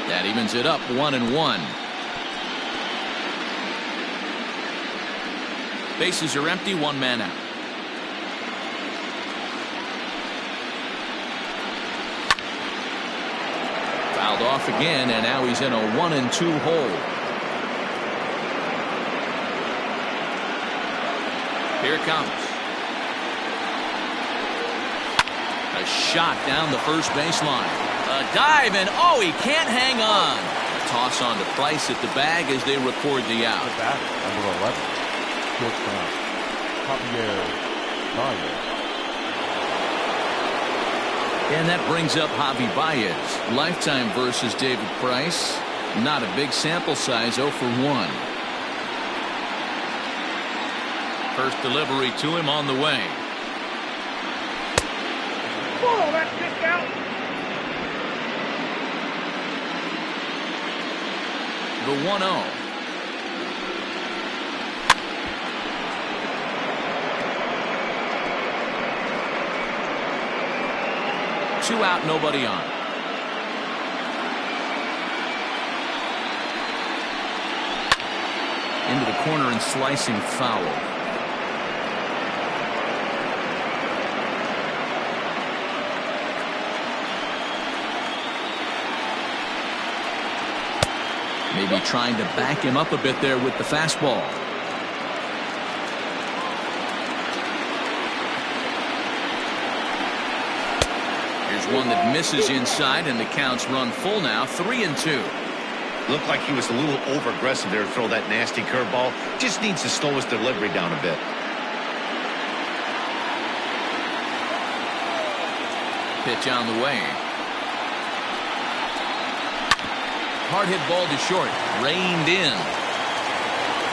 A: That evens it up 1-1. Bases are empty, 1 man out. Fouled off again, and now he's in a 1-2 hole. Here it comes. A shot down the first baseline. A dive, and oh, he can't hang on. A toss on to Price at the bag as they record the out.
C: The batter, number 11.
A: And that brings up Javi Baez. Lifetime versus David Price. Not a big sample size, 0 for 1. First delivery to him on the way.
E: Whoa, that's kicked out.
A: The 1-0. Two out, nobody on. Into the corner and slicing foul. Maybe trying to back him up a bit there with the fastball. Here's one that misses inside, and the count's run full now, 3-2.
B: Looked like he was a little over-aggressive there to throw that nasty curveball. Just needs to slow his delivery down a bit.
A: Pitch on the way. Hard hit ball to short. Reined in.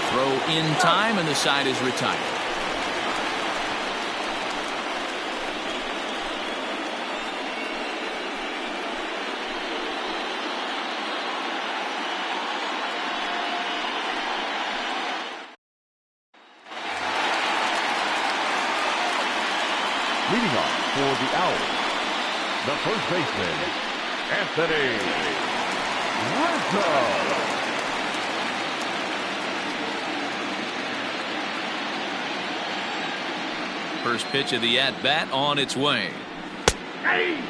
A: Throw in time, and the side is retired.
C: Leading off for the Owls, the first baseman, Anthony Rizzo.
A: First pitch of the at-bat on its way.
E: Hey!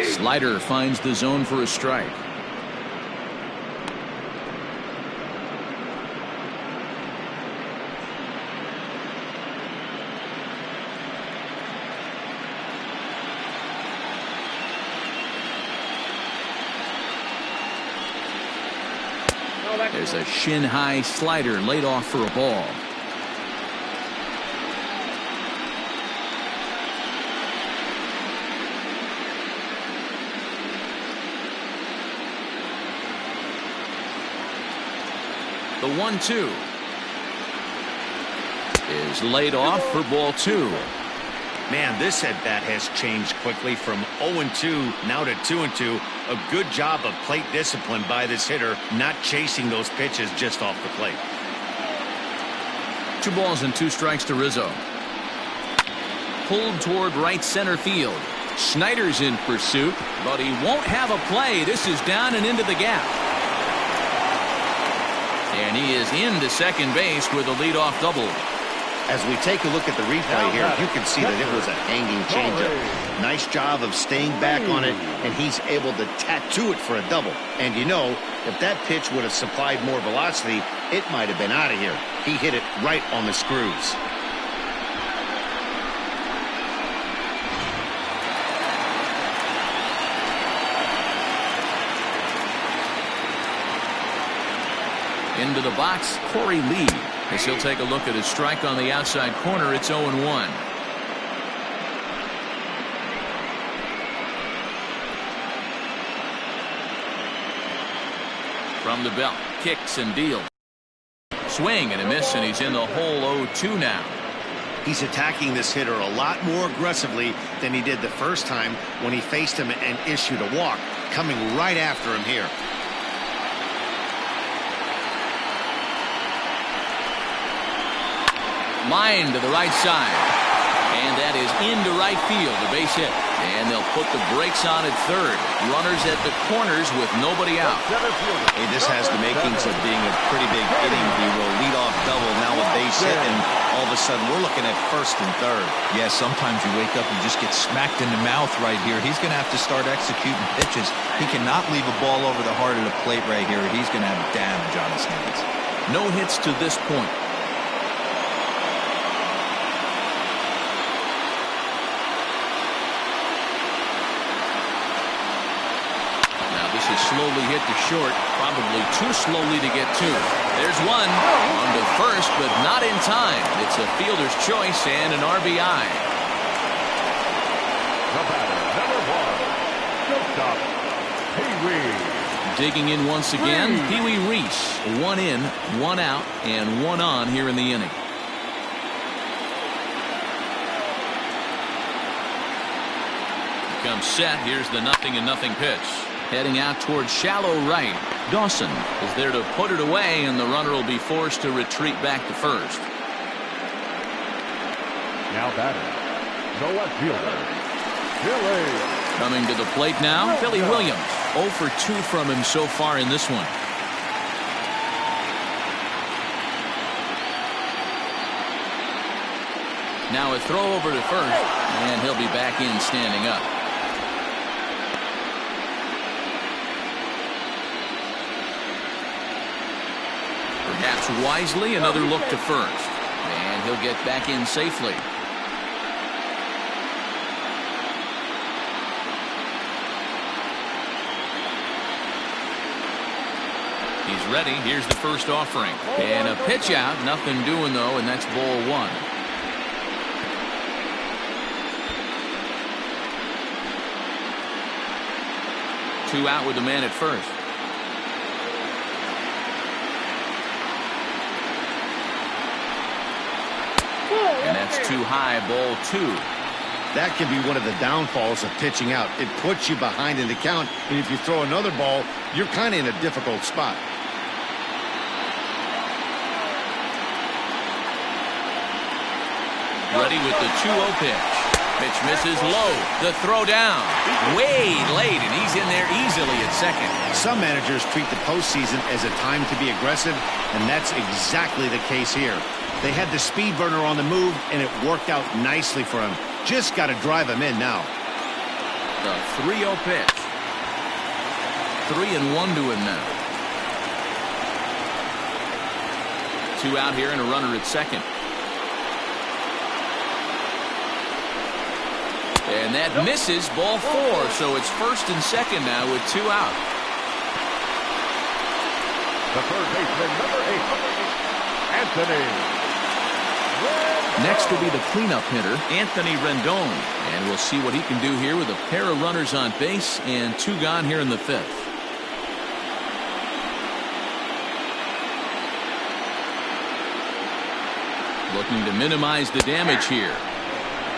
A: Slider finds the zone for a strike. There's a shin-high slider laid off for a ball. The 1-2 is laid off for ball 2.
B: Man, this at-bat has changed quickly from 0-2 now to 2-2. A good job of plate discipline by this hitter, not chasing those pitches just off the plate.
A: 2 balls and 2 strikes to Rizzo. Pulled toward right center field. Snyder's in pursuit, but he won't have a play. This is down and into the gap. And he is into second base with a leadoff double.
B: As we take a look at the replay here, you can see that it was a hanging changeup. Nice job of staying back on it, and he's able to tattoo it for a double. And you know, if that pitch would have supplied more velocity, it might have been out of here. He hit it right on the screws.
A: Into the box, Corey Lee. As he'll take a look at his strike on the outside corner, it's 0-1. From the belt, kicks and deals. Swing and a miss, and he's in the hole 0-2 now.
B: He's attacking this hitter a lot more aggressively than he did the first time when he faced him and issued a walk, coming right after him here.
A: Line to the right side. And that is into right field, a base hit. And they'll put the brakes on at third. Runners at the corners with nobody out.
B: Hey, this has the makings of being a pretty big inning. He will lead off double, now a base hit, and all of a sudden we're looking at first and third.
D: Yeah, sometimes you wake up and just get smacked in the mouth right here. He's going to have to start executing pitches. He cannot leave a ball over the heart of the plate right here. He's going to have damage on his hands.
A: No hits to this point. Slowly hit to short, probably too slowly to get to. There's one on to first, but not in time. It's a fielder's choice and an RBI.
C: The batter, number 1, shortstop, Pee-wee.
A: Digging in once again, Pee Wee Reese. 1 in, 1 out, and 1 on here in the inning. Comes set. Here's the 0-0 pitch. Heading out towards shallow right. Dawson is there to put it away, and the runner will be forced to retreat back to first.
C: Now batting, the left fielder, Billy.
A: Coming to the plate now, Billy Williams. 0 for 2 from him so far in this one. Now a throw over to first, and he'll be back in standing up. Perhaps wisely, another look to first. And he'll get back in safely. He's ready. Here's the first offering. And a pitch out. Nothing doing, though, and that's ball 1. Two out with the man at first. And that's too high, ball 2.
B: That can be one of the downfalls of pitching out. It puts you behind in the count, and if you throw another ball, you're kind of in a difficult spot.
A: Ready with the 2-0 pitch. Pitch misses low. The throw down. Way late, and he's in there easily at second.
B: Some managers treat the postseason as a time to be aggressive, and that's exactly the case here. They had the speed burner on the move, and it worked out nicely for him. Just got to drive him in now.
A: The 3-0 pitch. 3-1 to him now. 2 out here and a runner at second. And that misses, ball 4. So it's first and second now with 2 out.
C: The third baseman, number 8, Anthony.
A: Next will be the cleanup hitter, Anthony Rendon. And we'll see what he can do here with a pair of runners on base and 2 gone here in the 5th. Looking to minimize the damage here.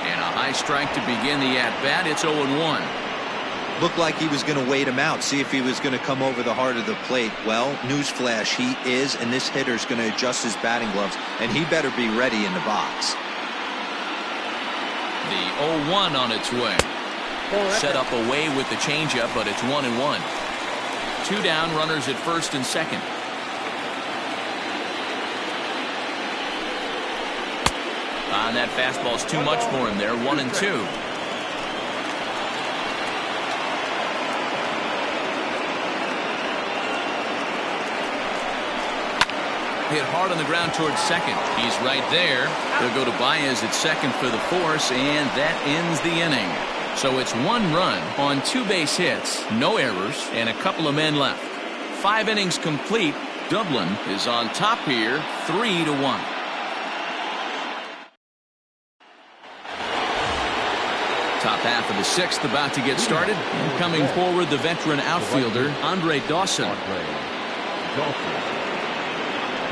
A: And a high strike to begin the at-bat. It's 0-1.
D: Looked like he was going to wait him out, see if he was going to come over the heart of the plate. Well, newsflash, he is, and this hitter's going to adjust his batting gloves, and he better be ready in the box.
A: The 0-1 on its way. Set up away with the changeup, but it's 1-1. 2 down, runners at first and second. And that fastball's too much for him there. 1-2. Hit hard on the ground towards second. He's right there. They'll go to Baez at second for the force, and that ends the inning. So it's 1 run on 2 base hits, no errors, and a couple of men left. 5 innings complete. Dublin is on top here, 3-1. Top half of the 6th about to get started. And coming forward, the veteran outfielder, Andre Dawson.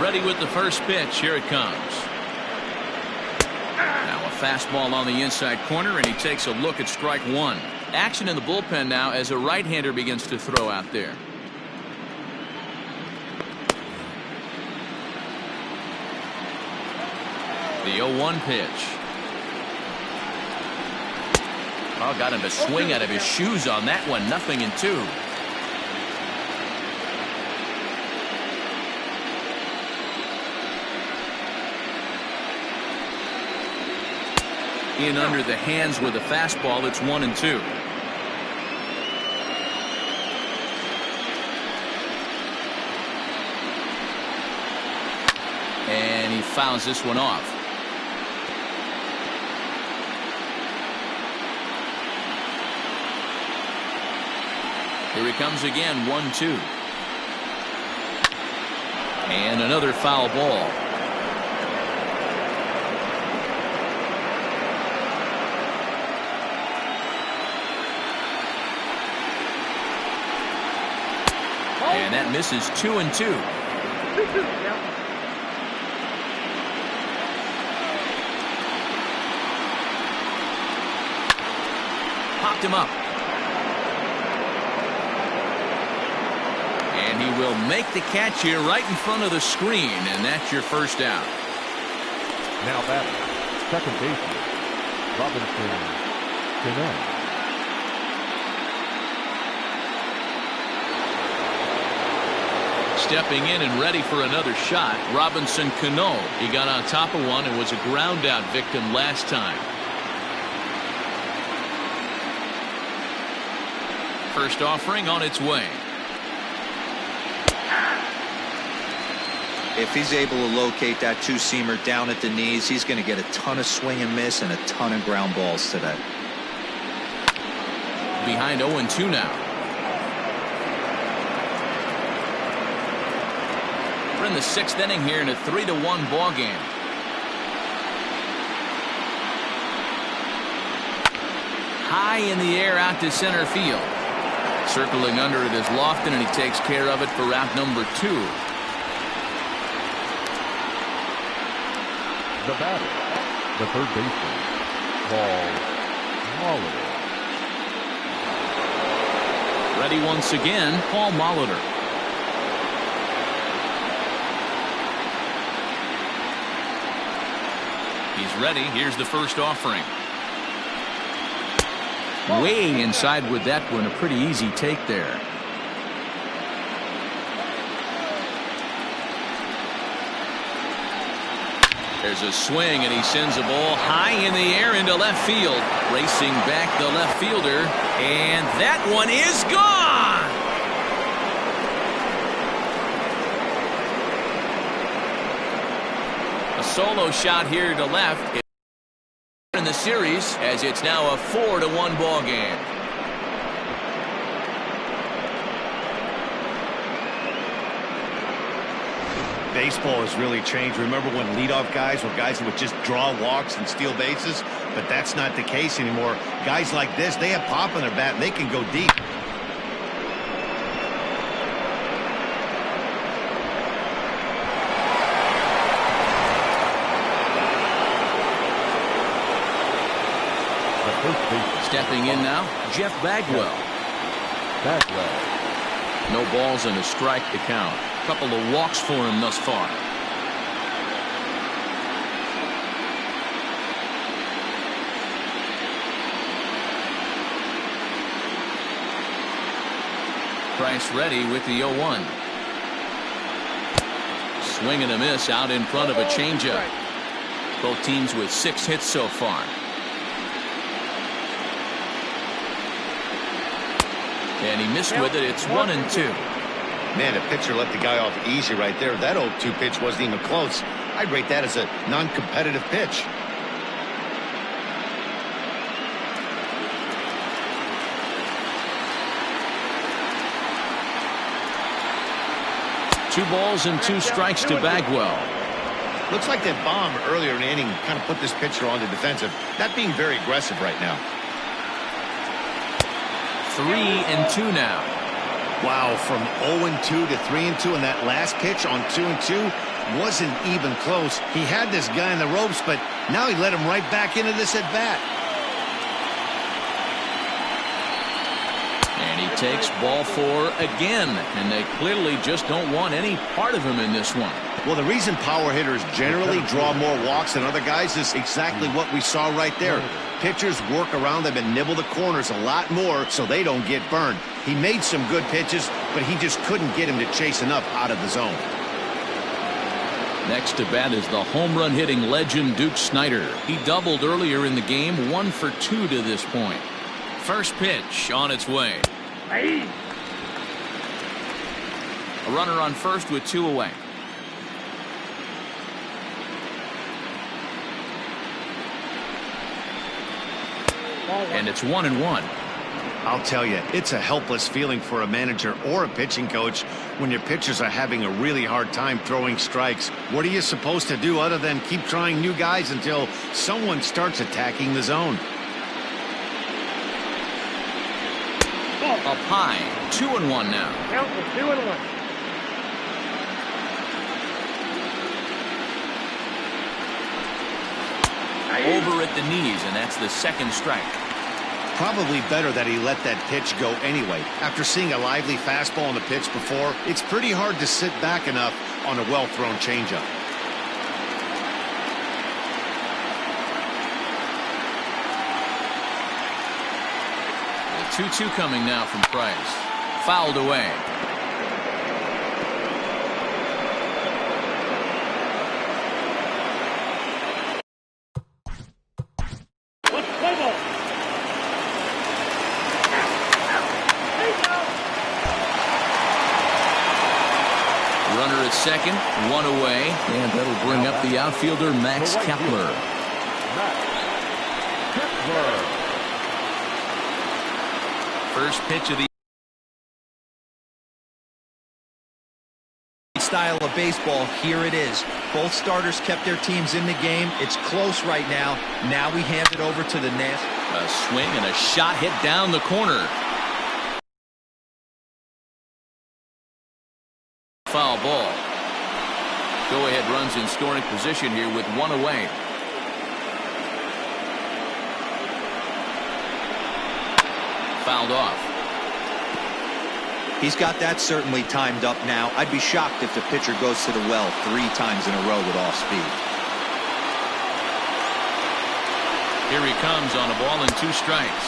A: Ready with the first pitch. Here it comes. Now a fastball on the inside corner, and he takes a look at strike 1. Action in the bullpen now as a right-hander begins to throw out there. The 0-1 pitch. Oh, got him to swing out of his shoes on that one. 0-2. In under the hands with a fastball. It's 1-2. And he fouls this one off. Here he comes again. 1-2. And another foul ball. And that misses 2-2. Popped him up. And he will make the catch here right in front of the screen, and that's your first out.
C: Now batting, second baseman, Robinson Cano.
A: Stepping in and ready for another shot, Robinson Cano. He got on top of one and was a ground out victim last time. First offering on its way.
D: If he's able to locate that two-seamer down at the knees, he's going to get a ton of swing and miss and a ton of ground balls today.
A: Behind 0-2 now. We're in the sixth inning here in a 3-1 ball game. High in the air out to center field. Circling under it is Lofton, and he takes care of it for route number 2.
C: The batter, the third baseman, Paul Molitor.
A: Ready once again, Paul Molitor. He's ready. Here's the first offering. Way inside with that one. A pretty easy take there. There's a swing, and he sends a ball high in the air into left field. Racing back the left fielder, and that one is gone. A solo shot here to left in the series, as it's now a 4-1 ball game.
B: Baseball has really changed. Remember when leadoff guys were guys that would just draw walks and steal bases? But that's not the case anymore. Guys like this, they have pop in their bat and they can go deep.
A: Stepping in now, Jeff Bagwell. No balls and a strike to count. A couple of walks for him thus far. Price ready with the 0-1. Swing and a miss out in front of a changeup. Both teams with 6 hits so far. And he missed with it. It's 1-2.
B: Man, the pitcher let the guy off easy right there. That 0-2 pitch wasn't even close. I'd rate that as a non-competitive pitch.
A: Two balls and 2 strikes to Bagwell.
B: Looks like that bomb earlier in the inning kind of put this pitcher on the defensive. Not being very aggressive right now.
A: 3-2 now.
B: Wow, from 0-2 to 3-2, and that last pitch on 2-2 wasn't even close. He had this guy in the ropes, but now he let him right back into this at bat.
A: And he takes ball 4 again, and they clearly just don't want any part of him in this one.
B: Well, the reason power hitters generally draw more walks than other guys is exactly what we saw right there. Pitchers work around them and nibble the corners a lot more so they don't get burned. He made some good pitches, but he just couldn't get him to chase enough out of the zone.
A: Next to bat is the home run hitting legend Duke Snider. He doubled earlier in the game, 1 for 2 to this point. First pitch on its way. A runner on first with 2 away. And it's 1-1.
B: I'll tell you, it's a helpless feeling for a manager or a pitching coach when your pitchers are having a really hard time throwing strikes. What are you supposed to do other than keep trying new guys until someone starts attacking the zone?
A: Up high, 2-1 now.
E: Count for 2-1.
A: Over at the knees, and that's the second strike.
B: Probably better that he let that pitch go anyway. After seeing a lively fastball on the pitch before, it's pretty hard to sit back enough on a well-thrown changeup.
A: The 2-2 coming now from Price. Fouled away. Runner at second, one away, and that'll bring up the outfielder Max Kepler. First pitch of the
D: style of baseball. Here it is. Both starters kept their teams in the game. It's close right now. Now we hand it over to the net.
A: A swing and a shot hit down the corner. Foul ball. Go-ahead runs in scoring position here with one away. Fouled off.
D: He's got that certainly timed up now. I'd be shocked if the pitcher goes to the well 3 times in a row with off speed.
A: Here he comes on a ball and 2 strikes.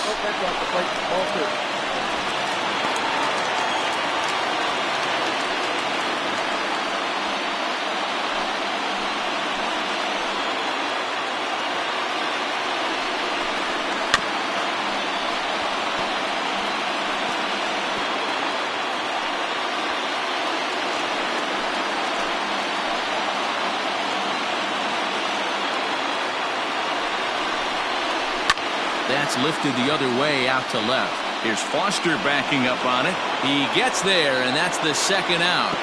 A: That's lifted the other way out to left. Here's Foster backing up on it. He gets there, and that's the second out.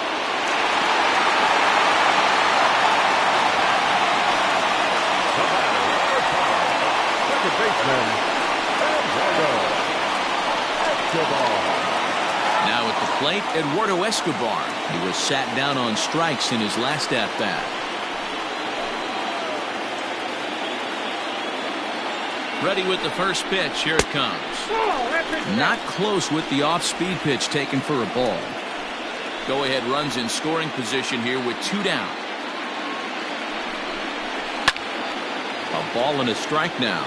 C: Second baseman,
A: Now at the plate, Eduardo Escobar. He was sat down on strikes in his last at-bat. Ready with the first pitch. Here it comes. Not close with the off-speed pitch taken for a ball. Go-ahead runs in scoring position here with 2 down. A ball and a strike now.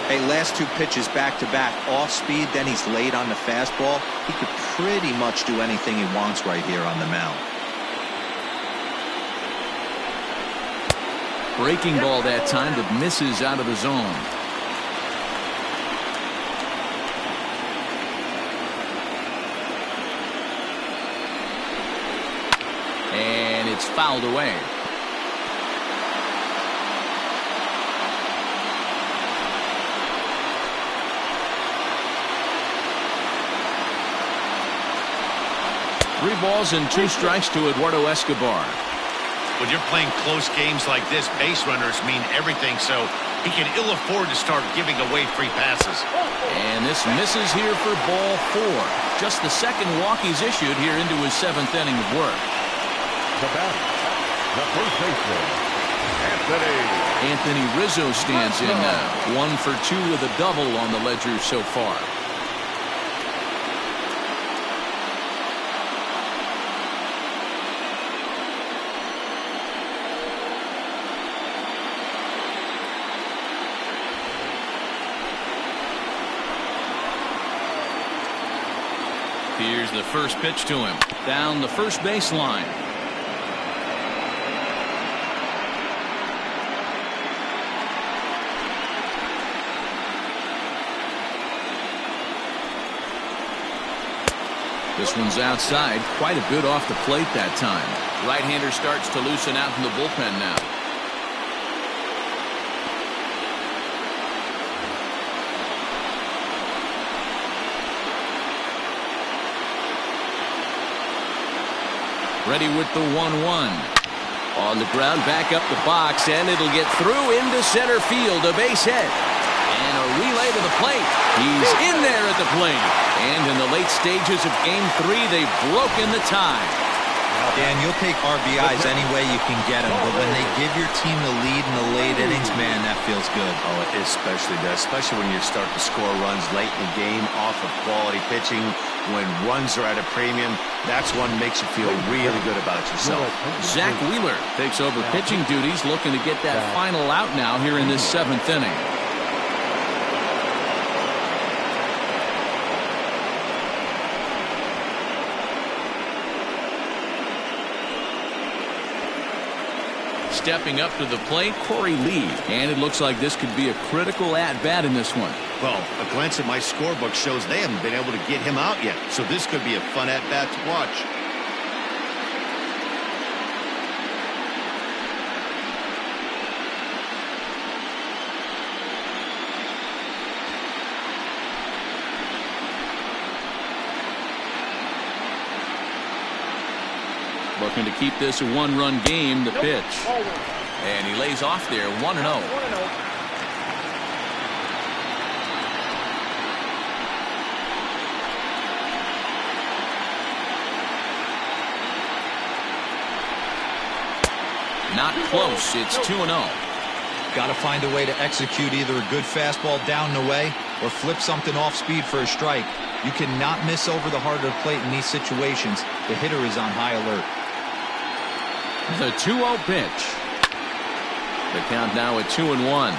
D: Hey, last 2 pitches back-to-back off speed, then he's laid on the fastball. He could pretty much do anything he wants right here on the mound.
A: Breaking ball that time that misses out of the zone. And it's fouled away. Three balls and 2 strikes to Eduardo Escobar.
B: When you're playing close games like this, base runners mean everything, so he can ill afford to start giving away free passes.
A: And this misses here for ball 4. Just the second walk he's issued here into his 7th inning of work.
C: The batter, the first baseman,
A: Anthony Rizzo stands in now. 1 for 2 with a double on the ledger so far. Here's the first pitch to him. Down the first baseline. This one's outside. Quite a bit off the plate that time. Right-hander starts to loosen out in the bullpen now. Ready with the 1-1. On the ground, back up the box, and it'll get through into center field. A base hit. And a relay to the plate. He's in there at the plate. And in the late stages of Game 3, they've broken the tie.
D: Dan, you'll take RBIs any way you can get them, but when they give your team the lead in the late innings, man, that feels good.
B: Oh, it especially does, especially when you start to score runs late in the game off of quality pitching. When runs are at a premium, that's one makes you feel really good about yourself.
A: Zach Wheeler takes over pitching duties, looking to get that final out now here in this 7th inning. Stepping up to the plate, Corey Lee. And it looks like this could be a critical at-bat in this one.
B: Well, a glance at my scorebook shows they haven't been able to get him out yet, so this could be a fun at-bat to watch.
A: Looking to keep this a one-run game, the pitch. And he lays off there, 1-0. Not close. It's 2-0.
D: Got to find a way to execute either a good fastball down and away or flip something off speed for a strike. You cannot miss over the heart of the plate in these situations. The hitter is on high alert.
A: The 2-0 pitch. The count now at 2-1.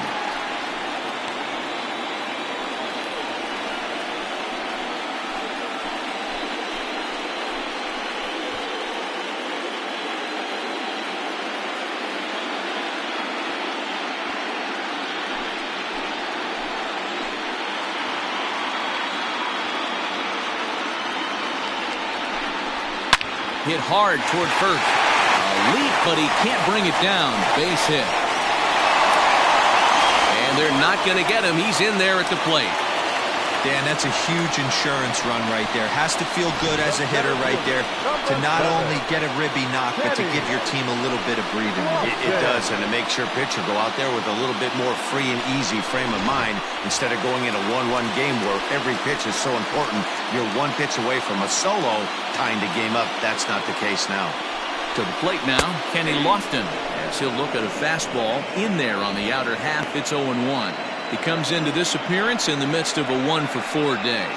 A: Hit hard toward first. A leap, but he can't bring it down. Base hit. And they're not going to get him. He's in there at the plate.
D: Dan, that's a huge insurance run right there. Has to feel good as a hitter right there to not only get a ribby knock, but to give your team a little bit of breathing room.
B: It does, and it makes your pitcher go out there with a little bit more free and easy frame of mind instead of going in a one-run game where every pitch is so important. You're one pitch away from a solo tying the game up. That's not the case now.
A: To the plate now, Kenny Lofton, as he'll look at a fastball in there on the outer half. It's 0-1. He comes into this appearance in the midst of a 1-for-4 day.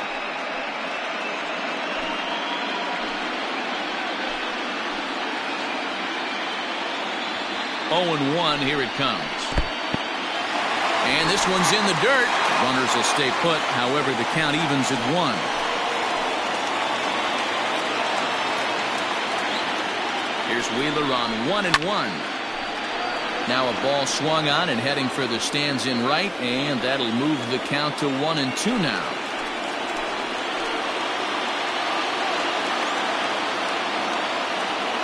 A: Oh-1, here it comes. And this one's in the dirt. Runners will stay put. However, the count evens at 1. Here's Wheeler on 1-1. Now a ball swung on and heading for the stands in right, and that'll move the count to 1-2 now.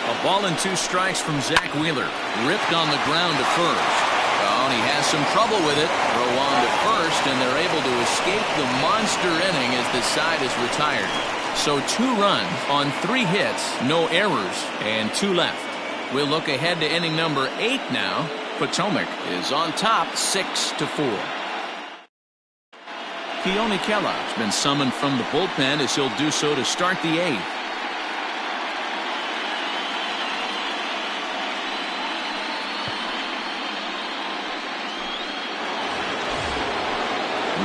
A: A ball and 2 strikes from Zach Wheeler. Ripped on the ground to first. Oh, and he has some trouble with it. Throw on to first, and they're able to escape the monster inning as the side is retired. So 2 runs on 3 hits, no errors, and 2 left. We'll look ahead to inning number 8 now. Potomac is on top 6-4. Keone Kellogg's been summoned from the bullpen as he'll do so to start the 8th.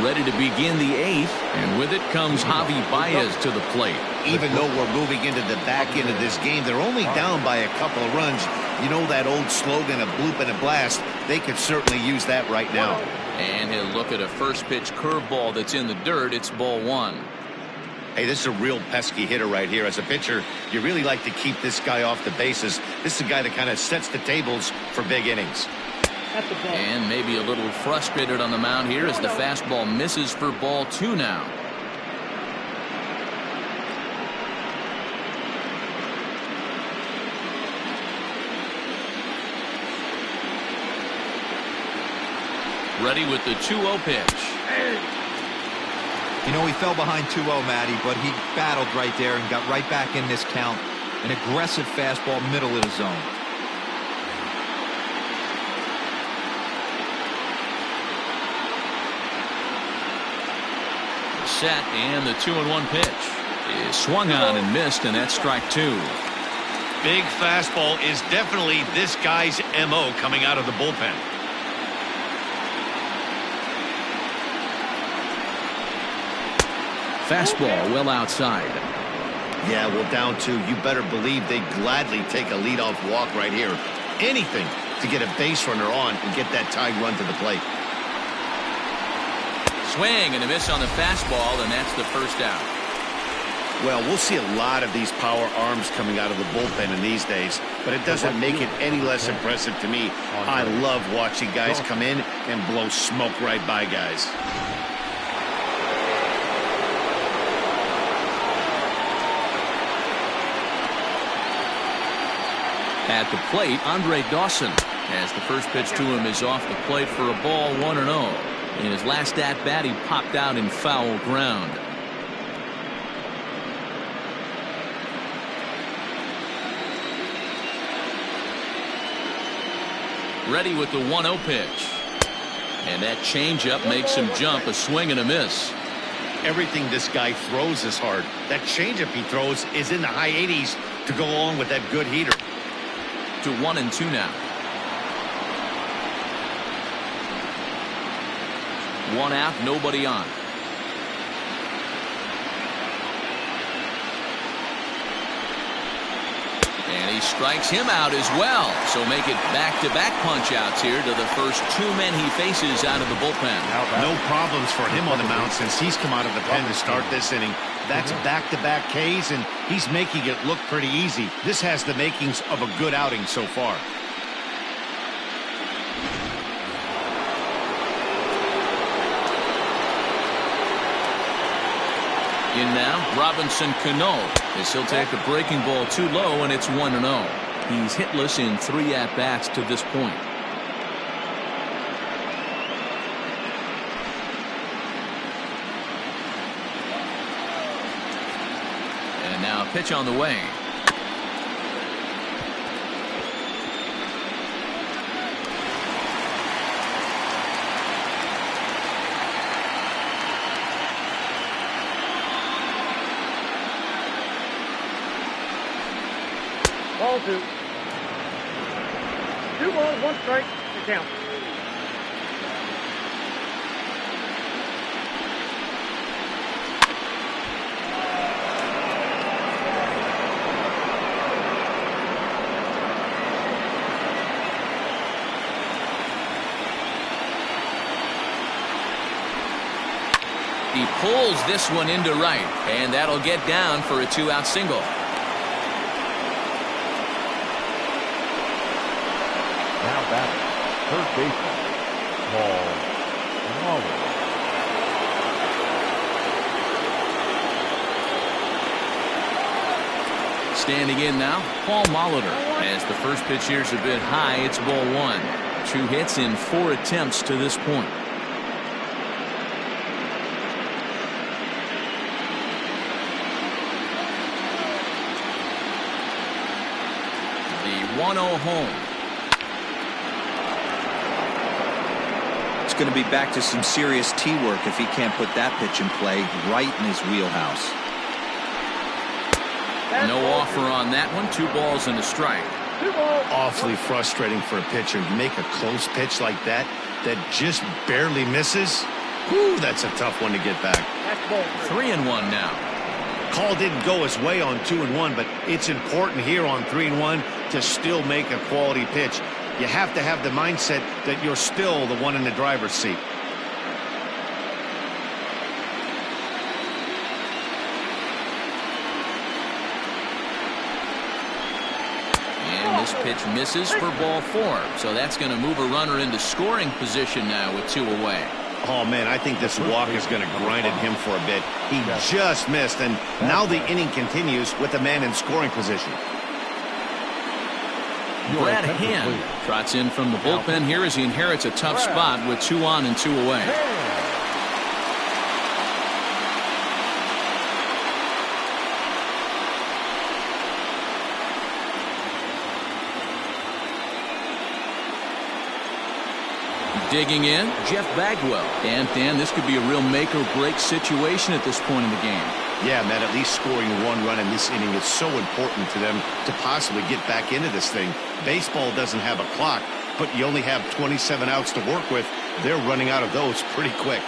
A: Ready to begin the 8th, and with it comes Javi Baez to the plate.
B: Even though we're moving into the back end of this game, they're only down by a couple of runs. You know that old slogan, a bloop and a blast? They could certainly use that right now.
A: And he'll look at a first pitch curveball that's in the dirt. It's ball 1.
B: Hey, this is a real pesky hitter right here. As a pitcher, you really like to keep this guy off the bases. This is a guy that kind of sets the tables for big innings.
A: And maybe a little frustrated on the mound here as the fastball misses for ball 2 now. Ready with the 2-0 pitch.
D: You know, he fell behind 2-0, Matty, but he battled right there and got right back in this count. An aggressive fastball, middle of the zone.
A: set, and the 2-1 pitch is swung on and missed, and that's strike 2.
B: Big fastball is definitely this guy's MO coming out of the bullpen.
A: Fastball well outside.
B: Yeah, well, down 2, you better believe they'd gladly take a leadoff walk right here. Anything to get a base runner on and get that tying run to the plate.
A: Swing and a miss on the fastball, and that's the first out.
B: Well, we'll see a lot of these power arms coming out of the bullpen in these days, but it doesn't make it any less impressive to me. I love watching guys come in and blow smoke right by guys.
A: At the plate, Dustin, as the first pitch to him is off the plate for a ball, 1-0. In his last at-bat, he popped out in foul ground. Ready with the 1-0 pitch. And that changeup makes him jump, a swing and a miss.
B: Everything this guy throws is hard. That changeup he throws is in the high 80s to go along with that good heater.
A: To 1-2 now. 1 out, nobody on. And he strikes him out as well. So make it back-to-back punch-outs here to the first 2 men he faces out of the bullpen.
B: No problems for him on the mound since he's come out of the pen to start this inning. That's back-to-back Ks, and he's making it look pretty easy. This has the makings of a good outing so far.
A: In now, Robinson Cano, as he'll take a breaking ball too low, and it's 1-0. He's hitless in 3 at-bats to this point. And now a pitch on the way.
E: Ball 2. 2 balls, 1 strike, to count.
A: He pulls this one into right, and that'll get down for a 2-out single.
C: Now batting, third baseman, Paul Waller.
A: Standing in now, Paul Molitor. As the first pitch here's a bit high, it's ball 1. 2 hits in 4 attempts to this point. The 1-0 home.
D: It's going to be back to some serious tee work if he can't put that pitch in play right in his wheelhouse.
A: No offer on that one. 2 balls and a strike.
B: Awfully frustrating for a pitcher. You make a close pitch like that just barely misses. Whew, that's a tough one to get back.
A: 3-1 now.
B: Call didn't go his way on 2-1, but it's important here on 3-1 to still make a quality pitch. You have to have the mindset that you're still the one in the driver's seat.
A: And this pitch misses for ball 4. So that's going to move a runner into scoring position now with 2 away.
B: Oh, man, I think this walk is going to grind at him for a bit. He just missed, and now the inning continues with the man in scoring position.
A: Brad Hand trots in from the bullpen here as he inherits a tough spot with 2 on and 2 away. Digging in, Jeff Bagwell. And Dan, this could be a real make or break situation at this point in the game.
B: Yeah, Matt, at least scoring one run in this inning is so important to them to possibly get back into this thing. Baseball doesn't have a clock, but you only have 27 outs to work with. They're running out of those pretty quick.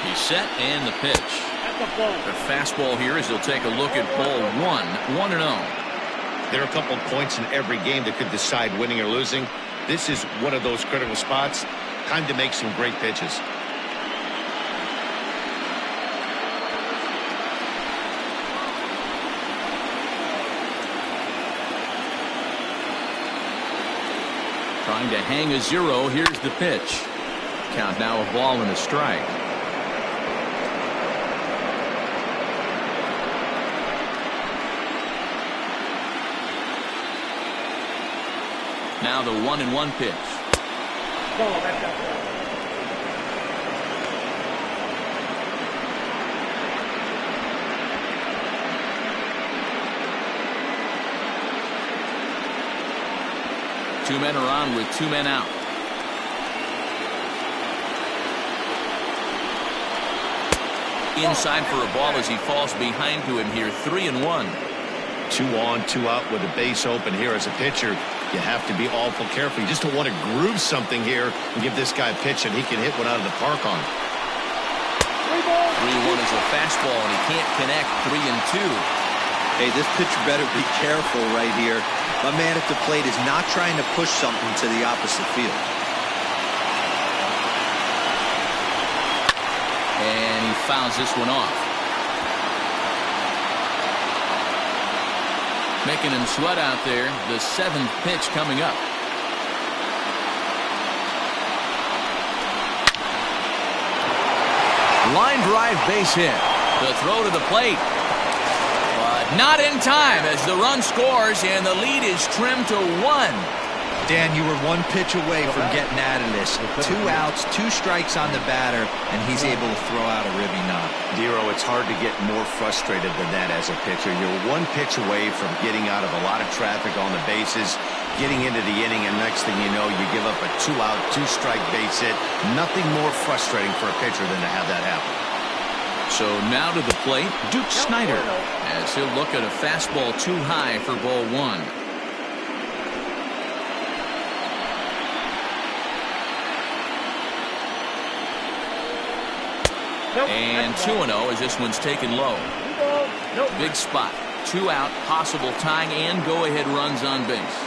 A: He's set and the pitch. The fastball here as he'll take a look at ball 1-0.
B: There are a couple points in every game that could decide winning or losing. This is one of those critical spots. Time to make some great pitches.
A: Trying to hang a 0. Here's the pitch. Count now a ball and a strike. Now the 1-1 pitch. Two men are on with two men out. Inside for a ball as he falls behind to him here. 3-1.
B: 2 on, 2 out with a base open here as a pitcher. You have to be awful careful. You just don't want to groove something here and give this guy a pitch and he can hit one out of the park on.
A: 3-1 is a fastball and he can't connect. 3-2.
D: Hey, this pitcher better be careful right here. My man at the plate is not trying to push something to the opposite field.
A: And he fouls this one off. Making him sweat out there. The 7th pitch coming up. Line drive base hit. The throw to the plate. But not in time as the run scores and the lead is trimmed to 1.
D: Dan, you were 1 pitch away from getting out of this. 2 outs, 2 strikes on the batter, and he's able to throw out a ribby knock.
B: Dero, it's hard to get more frustrated than that as a pitcher. You're 1 pitch away from getting out of a lot of traffic on the bases, getting into the inning, and next thing you know, you give up a 2-out, 2-strike base hit. Nothing more frustrating for a pitcher than to have that happen.
A: So now to the plate, Duke Snyder, as he'll look at a fastball too high for ball 1. And 2-0 as this one's taken low. Big spot. 2 out, possible tying and go-ahead runs on base.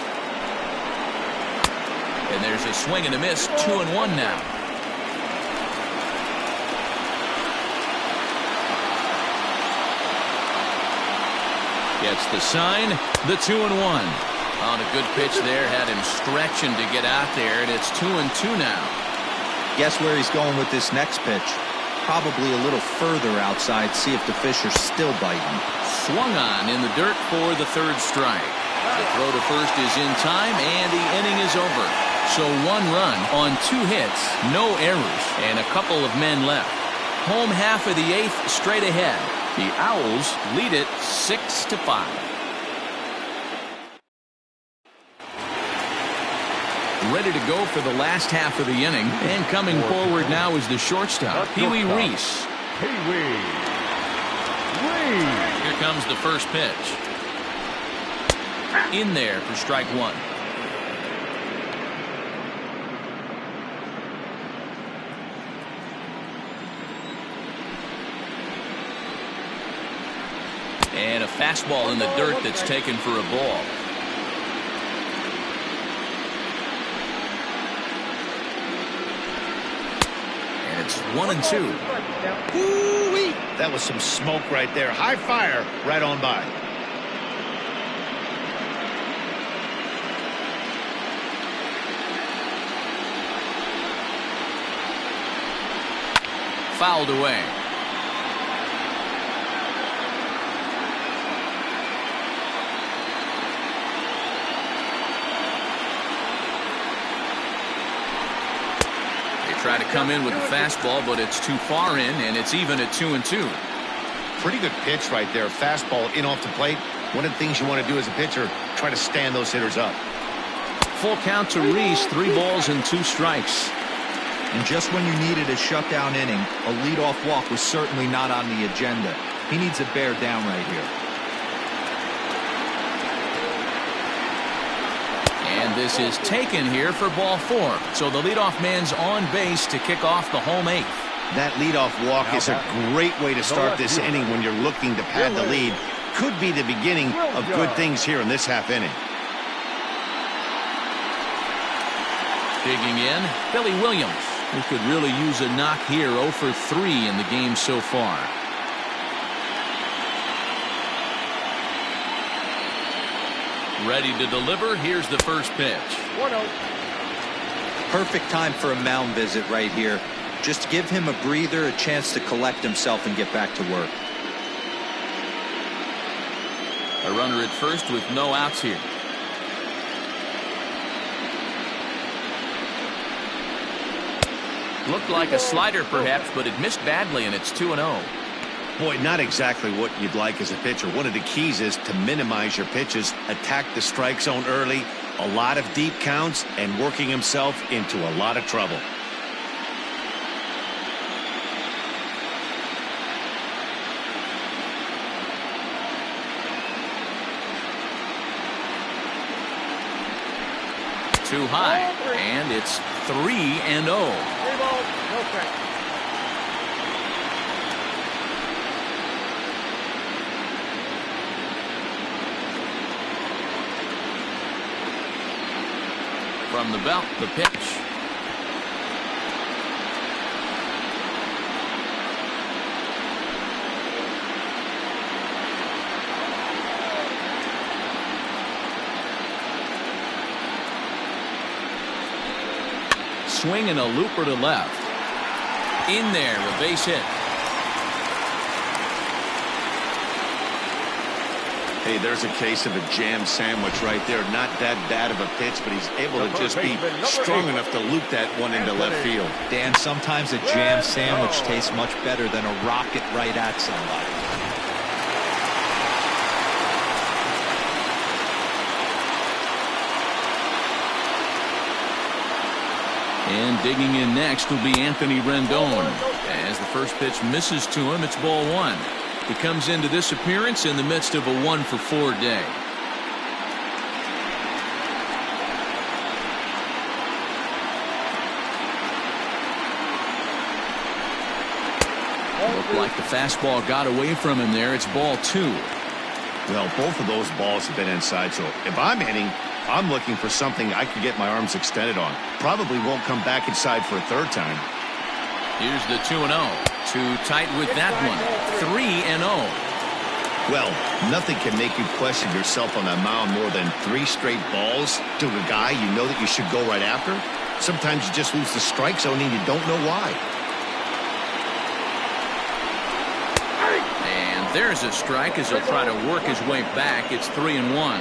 A: And there's a swing and a miss. 2-1 now. Gets the sign. The 2-1. On a good pitch there. Had him stretching to get out there. And it's 2-2 now.
D: Guess where he's going with this next pitch? Probably a little further outside, see if the fish are still biting.
A: Swung on in the dirt for the 3rd strike. The throw to first is in time, and the inning is over. So 1 run on 2 hits, no errors, and a couple of men left. Home half of the 8th straight ahead. The Owls lead it 6-5. Ready to go for the last half of the inning, and coming forward now is the shortstop, Pee-wee Reese.
C: Pee-wee Reese.
A: Here comes the first pitch. In there for strike 1. And a fastball in the dirt that's taken for a ball. It's 1-2.
B: Woo-wee. That was some smoke right there. High fire right on by.
A: Fouled away. Try to come in with the fastball, but it's too far in, and it's even at 2-2.
B: Pretty good pitch right there. Fastball in off the plate. One of the things you want to do as a pitcher, try to stand those hitters up.
A: Full count to Reese, 3 balls and 2 strikes.
D: And just when you needed a shutdown inning, a leadoff walk was certainly not on the agenda. He needs to bear down right here.
A: And this is taken here for ball 4. So the leadoff man's on base to kick off the home 8th.
B: That leadoff walk is a great way to start this inning when you're looking to pad the lead. Could be the beginning of good things here in this half inning.
A: Digging in, Billy Williams, who could really use a knock here. 0 for 3 in the game so far. Ready to deliver. Here's the first pitch.
E: 1-0.
D: Perfect time for a mound visit right here. Just give him a breather, a chance to collect himself and get back to work.
A: A runner at first with no outs here. Looked like a slider perhaps, but it missed badly, and it's 2-0.
B: Boy, not exactly what you'd like as a pitcher. One of the keys is to minimize your pitches, attack the strike zone early, a lot of deep counts, and working himself into a lot of trouble.
A: Too high, and it's 3-0.
E: 3 balls, no strikes.
A: From the belt, the pitch. Swing and a looper to left. In there, a base hit.
B: Hey, there's a case of a jam sandwich right there. Not that bad of a pitch, but he's able to just be strong enough to loop that one into left field.
D: Dan, sometimes a jam sandwich tastes much better than a rocket right at somebody.
A: And digging in next will be Anthony Rendon. As the first pitch misses to him, it's ball 1. He comes into this appearance in the midst of a 1 for 4 day. Looked like the fastball got away from him there. It's ball 2.
B: Well, both of those balls have been inside, so if I'm hitting, I'm looking for something I can get my arms extended on. Probably won't come back inside for a third time.
A: Here's the 2-0. Too tight with that one. 3-0.
B: Well, nothing can make you question yourself on that mound more than 3 straight balls to a guy you know that you should go right after. Sometimes you just lose the strike zone and you don't know why.
A: And there's a strike as he'll try to work his way back. It's 3-1.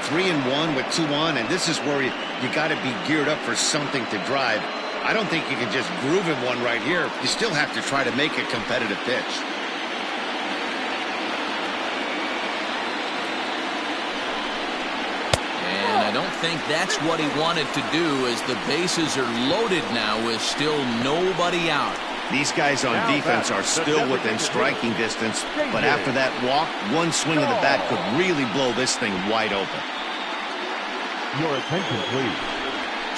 B: 3-1 with 2 on, and this is where you got to be geared up for something to drive. I don't think you can just groove him one right here. You still have to try to make a competitive pitch.
A: And I don't think that's what he wanted to do, as the bases are loaded now with still nobody out.
B: These guys on defense are still within striking distance, but after that walk, one swing of the bat could really blow this thing wide open.
C: Your attention, please.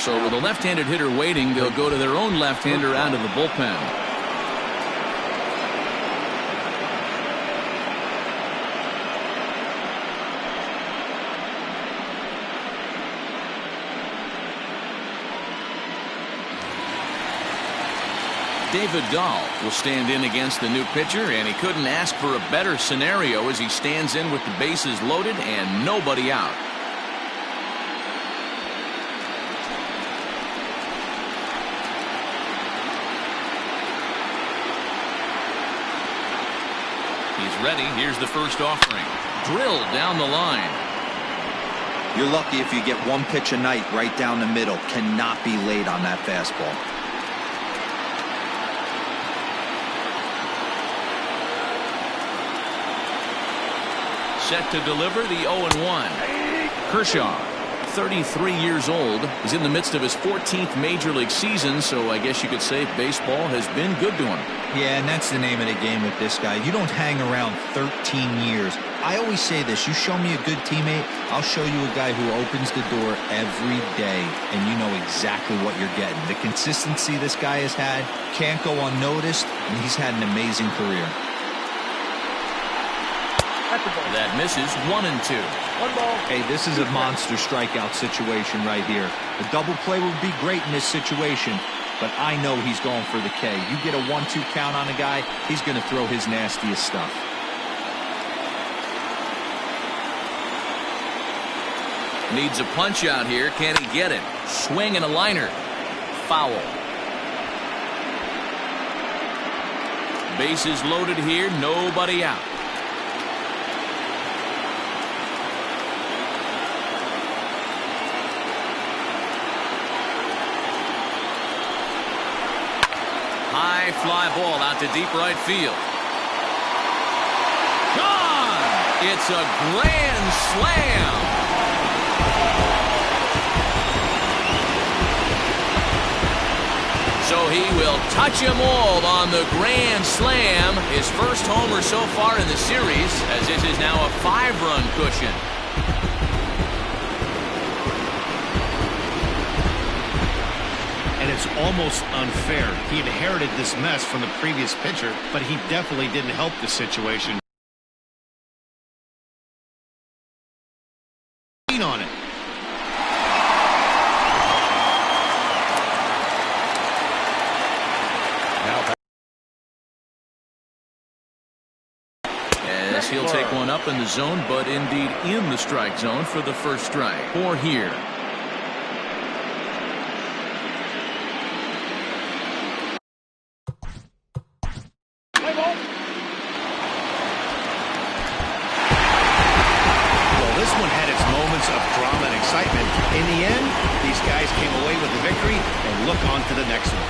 A: So with a left-handed hitter waiting, they'll go to their own left-hander out of the bullpen. David Dahl will stand in against the new pitcher, and he couldn't ask for a better scenario as he stands in with the bases loaded and nobody out. He's ready. Here's the first offering. Drilled down the line.
D: You're lucky if you get one pitch a night right down the middle. Cannot be late on that fastball.
A: set to deliver the 0-1. Kershaw, 33 years old. He's in the midst of his 14th major league season, so I guess you could say baseball has been good to him.
D: Yeah, and that's the name of the game with this guy. You don't hang around 13 years. I always say this, you show me a good teammate, I'll show you a guy who opens the door every day, and you know exactly what you're getting. The consistency this guy has had can't go unnoticed, and he's had an amazing career.
A: That misses 1-2.
E: 1 ball.
D: Hey, this is a monster strikeout situation right here. The double play would be great in this situation, but I know he's going for the K. You get a 1-2 count on a guy, he's going to throw his nastiest stuff.
A: Needs a punch out here. Can he get it? Swing and a liner. Foul. Bases loaded here. Nobody out. High fly ball out to deep right field. Gone! It's a grand slam. So he will touch them all on the grand slam. His first homer so far in the series, as this is now a 5-run cushion.
B: And it's almost unfair. He inherited this mess from the previous pitcher, but he definitely didn't help the situation. On it.
A: As he'll take one up in the zone, but indeed in the strike zone for the first strike. 4 here.
B: In the end, these guys came away with the victory and look on to the next one.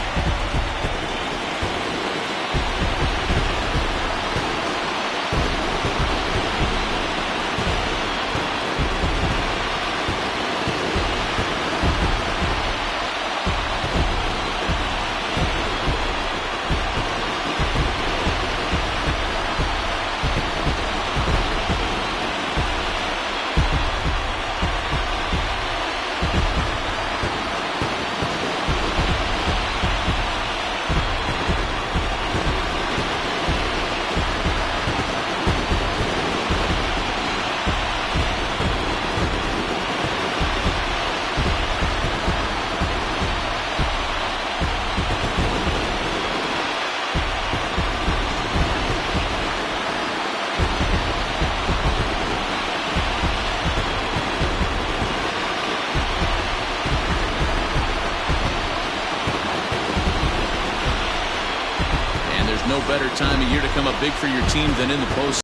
A: No better time of year to come up big for your team than in the postseason.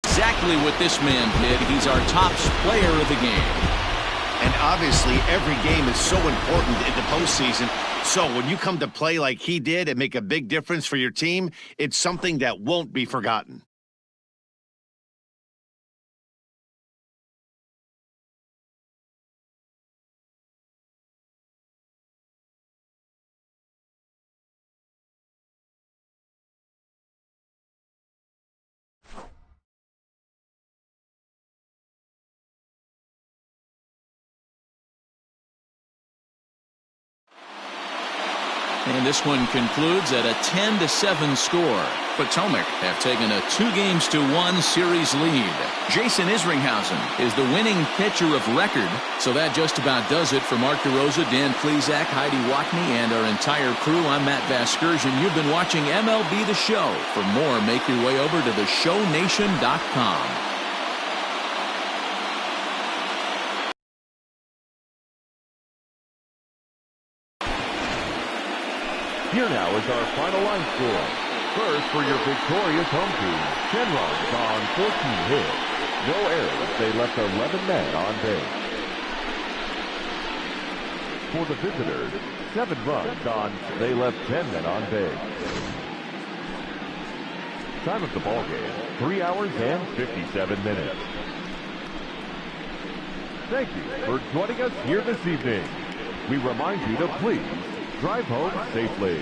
A: Exactly what this man did. He's our top player of the game.
B: And obviously, every game is so important in the postseason. So when you come to play like he did and make a big difference for your team, it's something that won't be forgotten.
A: And this one concludes at a 10-7 score. Potomac have taken a 2-1 series lead. Jason Isringhausen is the winning pitcher of record. So that just about does it for Mark DeRosa, Dan Plesac, Heidi Watney, and our entire crew. I'm Matt Vasgersian. You've been watching MLB The Show. For more, make your way over to theshownation.com.
C: Here now is our final line score. First, for your victorious home team, 10 runs on 14 hits. No errors. They left 11 men on base. For the visitors, 7 runs on. They left 10 men on base. Time of the ball game, 3 hours and 57 minutes. Thank you for joining us here this evening. We remind you to please drive home safely.